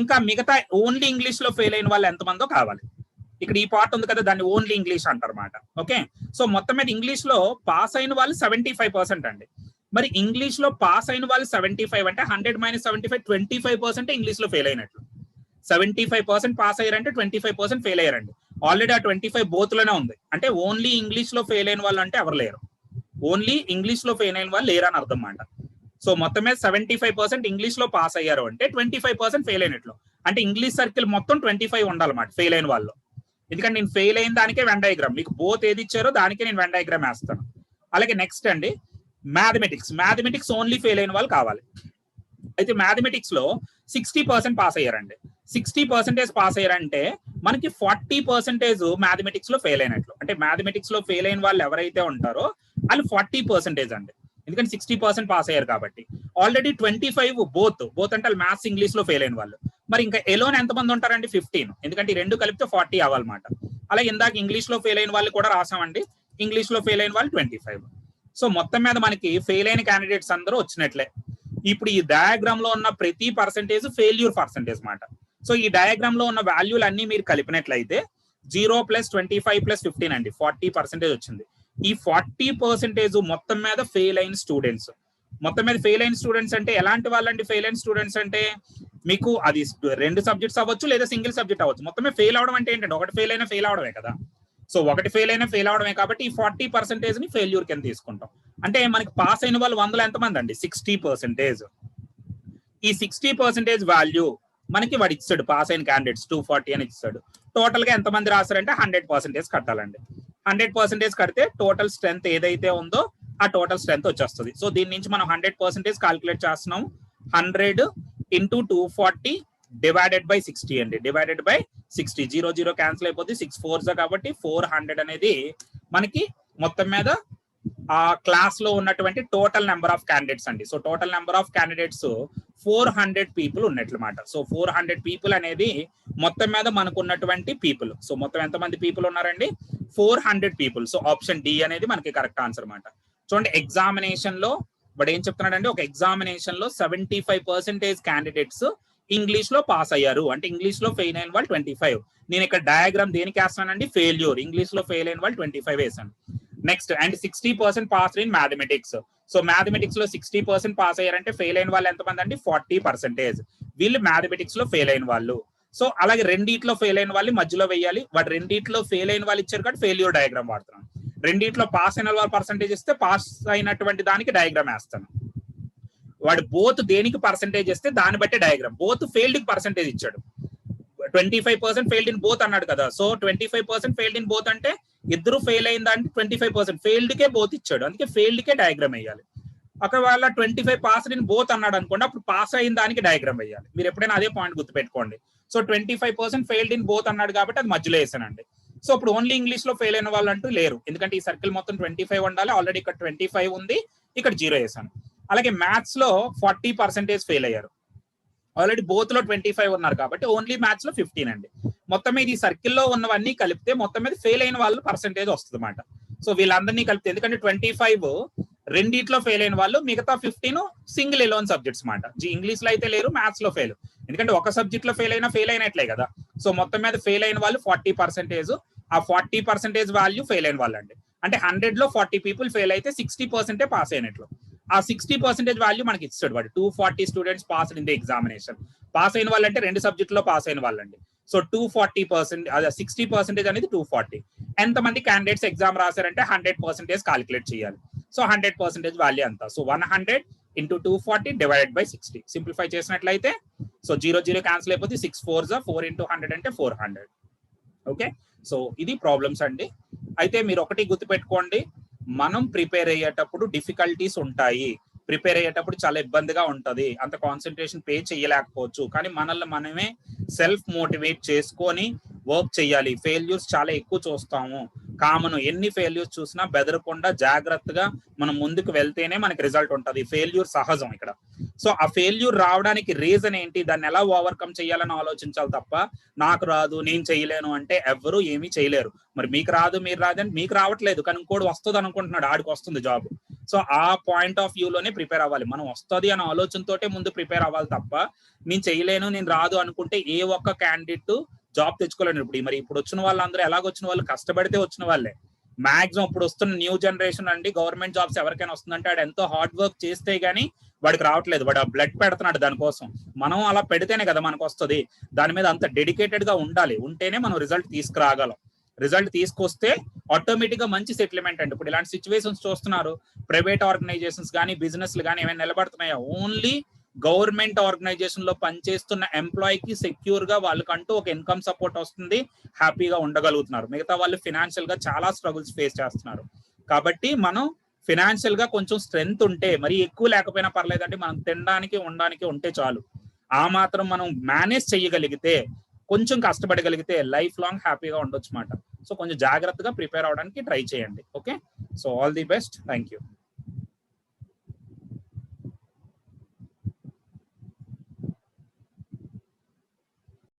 ఇంకా మిగతా ఓన్లీ ఇంగ్లీష్ లో ఫెయిల్ అయిన వాళ్ళు ఎంతమందో కావాలి. ఇక్కడ ఈ పార్ట్ ఉంది కదా, దాన్ని ఓన్లీ ఇంగ్లీష్ అంటారు అన్నమాట. ఓకే, సో మొత్తం మీద ఇంగ్లీష్ లో పాస్ అయిన వాళ్ళు 75% అండి. మరి ఇంగ్లీష్ లో పాస్ అయిన వాళ్ళు 75 అంటే 100 - 75 25% ఇంగ్లీష్ లో ఫెయిల్ అయినట్లు. 75% పాస్ అయ్యారంటే 25% ఫెయిల్ అయ్యారండి. ఆల్రెడీ ఆ 25 బోత్ లోనే ఉంది. అంటే ఓన్లీ ఇంగ్లీష్ లో ఫెయిల్ అయిన వాళ్ళు అంటే ఎవరు లేరు, ఓన్లీ ఇంగ్లీష్ లో ఫెయిల్ అయిన వాళ్ళు లేరని అర్థం అన్నమాట. సో మొత్తం మీద 75% ఇంగ్లీష్ లో పాస్ అయ్యారు అంటే 25% ఫెయిల్ అయినట్లు. అంటే ఇంగ్లీష్ సర్కిల్ మొత్తం 25 ఉండాలన్నమాట ఫెయిల్ అయిన వాళ్ళు. ఎందుకంటే నేను ఫెయిల్ అయిన దానికే వెన్ డయాగ్రామ్, మీకు బోత్ ఏది ఇచ్చారో దానికే నేను వెన్ డయాగ్రామ్ వేస్తాను. అలాగే నెక్స్ట్ అండి మ్యాథమెటిక్స్ ఓన్లీ ఫెయిల్ అయిన వాళ్ళు కావాలి. అయితే మ్యాథమెటిక్స్ లో 60% పాస్ అయ్యారండి. 60% పాస్ అయ్యారంటే మనకి 40% మ్యాథమెటిక్స్ లో ఫెయిల్ అయినట్లు. అంటే మ్యాథమెటిక్స్ లో ఫెయిల్ అయిన వాళ్ళు ఎవరైతే ఉంటారో వాళ్ళు 40% అండి, ఎందుకంటే 60% పాస్ అయ్యారు కాబట్టి. ఆల్రెడీ 25 బోత్ అంటే మ్యాథ్స్ ఇంగ్లీష్ లో ఫెయిల్ అయిన వాళ్ళు. మరి ఇంకా ఎలోన్ ఎంతమంది ఉంటారండి 15, ఎందుకంటే ఈ 2 కలిపితే 40 అవ్వాలన్నమాట. అలాగే ఇందాక ఇంగ్లీష్ లో ఫెయిల్ అయిన వాళ్ళు కూడా రాసామండి, ఇంగ్లీష్ లో ఫెయిల్ అయిన వాళ్ళు 25. సో మొత్తం మీద మనకి ఫెయిల్ అయిన క్యాండిడేట్స్ అందరూ వచ్చినట్లే. ఇప్పుడు ఈ డయాగ్రామ్ లో ఉన్న ప్రతి పర్సెంటేజ్ ఫెయిల్యూర్ పర్సెంటేజ్ మాట. సో ఈ డయాగ్రామ్ లో ఉన్న వాల్యూలు అన్ని మీరు కలిపినట్లయితే 0 + 25 + 15 అండి 40% వచ్చింది. ఈ 40% మొత్తం మీద ఫెయిల్ అయిన స్టూడెంట్స్. మొత్తం మీద ఫెయిల్ అయిన స్టూడెంట్స్ అంటే ఎలాంటి వాళ్ళండి ఫెయిల్ అయిన స్టూడెంట్స్ అంటే మీకు అది 2 సబ్జెక్ట్స్ అవ్వచ్చు లేదా సింగిల్ సబ్జెక్ట్ అవ్వచ్చు. మొత్తమే ఫెయిల్ అవడం అంటే ఏంటంటే ఒకటి ఫెయిల్ అయినా ఫెయిల్ అవడమే కదా. సో ఒకటి ఫెయిల్ అయినా ఫెయిల్ అవడమే కాబట్టి ఈ 40% ని ఫెయిల్యూర్ కింద తీసుకుంటాం. అంటే మనకి పాస్ అయిన వాళ్ళు 100లో ఎంతమంది అండి? 60%. ఈ 60% వాల్యూ మనకి వాడు ఇచ్చాడు, పాస్ అయిన క్యాండిడేట్స్ 240 అని ఇచ్చాడు. టోటల్ గా ఎంతమంది రాశారంటే 100% కట్టాలండి. 100% కడితే టోటల్ స్ట్రెంత్ ఏదైతే ఉందో ఆ టోటల్ స్ట్రెంత్ వచ్చేస్తుంది. సో దీని నుంచి మనం 100% క్యాల్కులేట్ చేస్తున్నాం. 100 into 240 డివైడెడ్ బై 60 అండి. డివైడెడ్ బై 60, 0 క్యాన్సిల్ అయిపోద్ది, 6 4s కాబట్టి 400 అనేది మనకి మొత్తం మీద ఆ క్లాస్ లో ఉన్నటువంటి టోటల్ నెంబర్ ఆఫ్ క్యాండిడేట్స్ అండి. So total number of candidates 400 people ఉన్నట్లమాట. సో 400 పీపుల్ అనేది మొత్తం మీద మనకు ఉన్నటువంటి పీపుల్. సో మొత్తం ఎంతమంది పీపుల్ ఉన్నారండి? 400 పీపుల్. సో ఆప్షన్ డి అనేది మనకి కరెక్ట్ ఆన్సర్ అనమాట. చూడండి, ఎగ్జామినేషన్ లో వాడు ఏం చెప్తున్నాడంటే, ఒక ఎగ్జామినేషన్ లో 75% క్యాండిడేట్స్ ఇంగ్లీష్ లో పాస్ అయ్యారు. అంటే ఇంగ్లీష్ లో ఫెయిల్ అయిన వాళ్ళు 25. నేను ఇక్కడ డయాగ్రామ్ దేనికి వేస్తానండి? ఫెయిల్యూర్. ఇంగ్లీష్ లో ఫెయిల్ అయిన వాళ్ళు 25 వేసాను. Next, and 60% pass in mathematics. So mathematics లో 60% పాస్ అయ్యారంటే ఫెయిల్ అయిన వాళ్ళు ఎంతమంది అండి? 40%. వీళ్ళు మ్యాథమెటిక్స్ లో ఫెయిల్ అయిన వాళ్ళు. సో అలాగే రెండిట్లో ఫెయిల్ అయిన వాళ్ళు మధ్యలో వేయాలి. వాడు రెండిట్లో ఫెయిల్ అయిన వాళ్ళు ఇచ్చారు కాబట్టి ఫెయిల్యూర్ డయాగ్రామ్ వాడుతున్నాను. రెండిట్లో పాస్ అయిన వాళ్ళ పర్సంటేజ్ ఇస్తే పాస్ అయినటువంటి దానికి డయాగ్రామ్ వేస్తాను. వాడు బోత్ దేనికి పర్సంటేజ్ ఇస్తే దాన్ని బట్టి డయాగ్రామ్. బోత్ ఫెయిల్డ్ కి పర్సంటేజ్ ఇచ్చాడు. 25% ఫెయిల్డ్ ఇన్ బోత్ అన్నాడు కదా. సో 25% ఫెయిల్డ్ ఇన్ బోత్ అంటే ఇద్దరు ఫెయిల్ అయిన దానికి 25% ఫెయిల్డ్ కే బోత్ ఇచ్చాడు. అందుకే ఫెయిల్డ్ కే డయాగ్రామ్ వేయాలి. అక్కడ వాళ్ళ 25 పాస్ ఇన్ బోత్ అన్నాడు అనుకోండి, అప్పుడు పాస్ అయిన దానికి డయాగ్రామ్ వేయాలి. మీరు ఎప్పుడైనా అదే పాయింట్ గుర్తుపెట్టుకోండి. సో 25% ఫెయిల్డ్ ఇన్ బోత్ అన్నాడు కాబట్టి అది మధ్యలో వేసానండి. సో ఇప్పుడు ఓన్లీ ఇంగ్లీష్ లో ఫెయిల్ అయిన వాళ్ళు అంటూ లేరు, ఎందుకంటే ఈ సర్కిల్ మొత్తం 25 ఉండాలి. ఆల్రెడీ ఇక్కడ 25 ఉంది, ఇక్కడ 0 వేసాను. అలాగే మ్యాథ్స్ లో 40% ఫెయిల్ అయ్యారు. ఆల్రెడీ బోత్ లో 25 ఉన్నారు కాబట్టి ఓన్లీ మ్యాథ్స్ లో 15 అండి. మొత్తం మీద ఈ సర్కిల్లో ఉన్నవన్నీ కలిపితే మొత్తం మీద ఫెయిల్ అయిన వాళ్ళు పర్సంటేజ్ వస్తుంది అన్నమాట. సో వీళ్ళందరినీ కలిపితే, ఎందుకంటే 25 రెండిట్లో ఫెయిల్ అయిన వాళ్ళు, మిగతా 15 సింగిల్ ఎలోన్ సబ్జెక్ట్స్ మాట. ఇంగ్లీష్ లో అయితే లేరు, మ్యాథ్స్ లో ఫెయిల్. ఎందుకంటే ఒక సబ్జెక్ట్ లో ఫెయిల్ అయినట్లే కదా. సో మొత్తం మీద ఫెయిల్ అయిన వాళ్ళు 40%. ఆ 40% వాల్యూ ఫెయిల్ అయిన వాళ్ళు అండి. అంటే 100 లో 40 పీపుల్ ఫెయిల్ అయితే 60% పాస్ అయినట్లు. ఆ 60% వాల్యూ మనకి ఇస్తాడు వాడు. 240 students pass in the examination. Pass అయిన వాళ్ళు అంటే రెండు సబ్జెక్ట్ లో పాస్ అయిన వాళ్ళండి. సో 240%, అదే 60% అనేది 240. ఎంతమంది క్యాండిడేట్స్ ఎగ్జామ్ రాశారంటే 100% క్యాలిక్యులేట్ చేయాలి. సో 100% వాల్యూ అంతా. So 100 into 240 divided by 60. Simplify చేసినట్లయితే సో 0 క్యాన్సిల్ అయిపోతే 6 4s 4 into 100 అంటే 400. ఓకే, సో ఇది ప్రాబ్లమ్స్ అండి. అయితే మీరు ఒకటి గుర్తుపెట్టుకోండి, మనం ప్రిపేర్ అయ్యేటప్పుడు డిఫికల్టీస్ ఉంటాయి. ప్రిపేర్ అయ్యేటప్పుడు చాలా ఇబ్బందిగా ఉంటది, అంత కాన్సన్ట్రేషన్ పే చేయలేకపోవచ్చు. కానీ మనల్ని మనమే సెల్ఫ్ మోటివేట్ చేసుకొని వర్క్ చేయాలి. ఫెయిల్యూర్స్ చాలా ఎక్కువ చూస్తాము, కామన్. ఎన్ని ఫెయిల్యూర్స్ చూసినా బెదరకుండా జాగ్రత్తగా మనం ముందుకు వెళ్తేనే మనకి రిజల్ట్ ఉంటుంది. ఫెయిల్యూర్ సహజం ఇక్కడ. సో ఆ ఫెయిల్యూర్ రావడానికి రీజన్ ఏంటి, దాన్ని ఎలా ఓవర్కమ్ చేయాలని ఆలోచించాలి తప్ప నాకు రాదు, నేను చేయలేను అంటే ఎవ్వరూ ఏమీ చేయలేరు. మరి మీకు రాదు, మీరు రాదని మీకు రావట్లేదు, కానీ ఇంకోటి వస్తుంది అనుకుంటున్నాడు, ఆడికి వస్తుంది జాబ్. సో ఆ పాయింట్ ఆఫ్ వ్యూలోనే ప్రిపేర్ అవ్వాలి. మనం వస్తుంది అనే ఆలోచనతోటే ముందు ప్రిపేర్ అవ్వాలి తప్ప నేను చేయలేను, నేను రాదు అనుకుంటే ఏ ఒక్క క్యాండిడేట్ జాబ్ తెచ్చుకోలేను. ఇప్పుడు వచ్చిన వాళ్ళందరూ ఎలాగొచ్చిన వాళ్ళు కష్టపడితే వచ్చిన వాళ్ళే. మాక్సిమం ఇప్పుడు వస్తున్న న్యూ జనరేషన్ అండి, గవర్నమెంట్ జాబ్స్ ఎవరికైనా వస్తుందంటే వాడు ఎంతో హార్డ్ వర్క్ చేస్తే గానీ వాడికి రావట్లేదు. వాడు ఆ బ్లడ్ పెడుతున్నాడు దానికోసం. మనం అలా పెడితేనే కదా మనకు వస్తుంది. దాని మీద అంత డెడికేటెడ్ గా ఉండాలి, ఉంటేనే మనం రిజల్ట్ తీసుకురాగలం. రిజల్ట్ తీసుకొస్తే ఆటోమేటిక్ గా మంచి సెటిల్మెంట్ అండి. ఇప్పుడు ఇలాంటి సిచ్యువేషన్స్ చూస్తున్నారు, ప్రైవేట్ ఆర్గనైజేషన్స్ కానీ బిజినెస్లు కానీ ఏమైనా నిలబడుతున్నాయా? ఓన్లీ గవర్నమెంట్ ఆర్గనైజేషన్ లో పనిచేస్తున్న ఎంప్లాయీకి సెక్యూర్ గా వాళ్ళకంటూ ఒక ఇన్కమ్ సపోర్ట్ వస్తుంది, హ్యాపీగా ఉండగలుగుతున్నారు. మిగతా వాళ్ళు ఫినాన్షియల్ గా చాలా స్ట్రగుల్స్ ఫేస్ చేస్తున్నారు. కాబట్టి మనం ఫినాన్షియల్ గా కొంచెం స్ట్రెంగ్త్ ఉంటే, మరి ఎక్కువ లేకపోయినా పర్లేదండి, మనం తినడానికి ఉండడానికి ఉంటే చాలు. ఆ మాత్రం మనం మేనేజ్ చేయగలిగితే, కొంచెం కష్టపడగలిగితే లైఫ్ లాంగ్ హ్యాపీగా ఉండొచ్చు అన్నమాట. సో కొంచెం జాగ్రత్తగా ప్రిపేర్ అవడానికి ట్రై చేయండి. Okay, so all the best, thank you.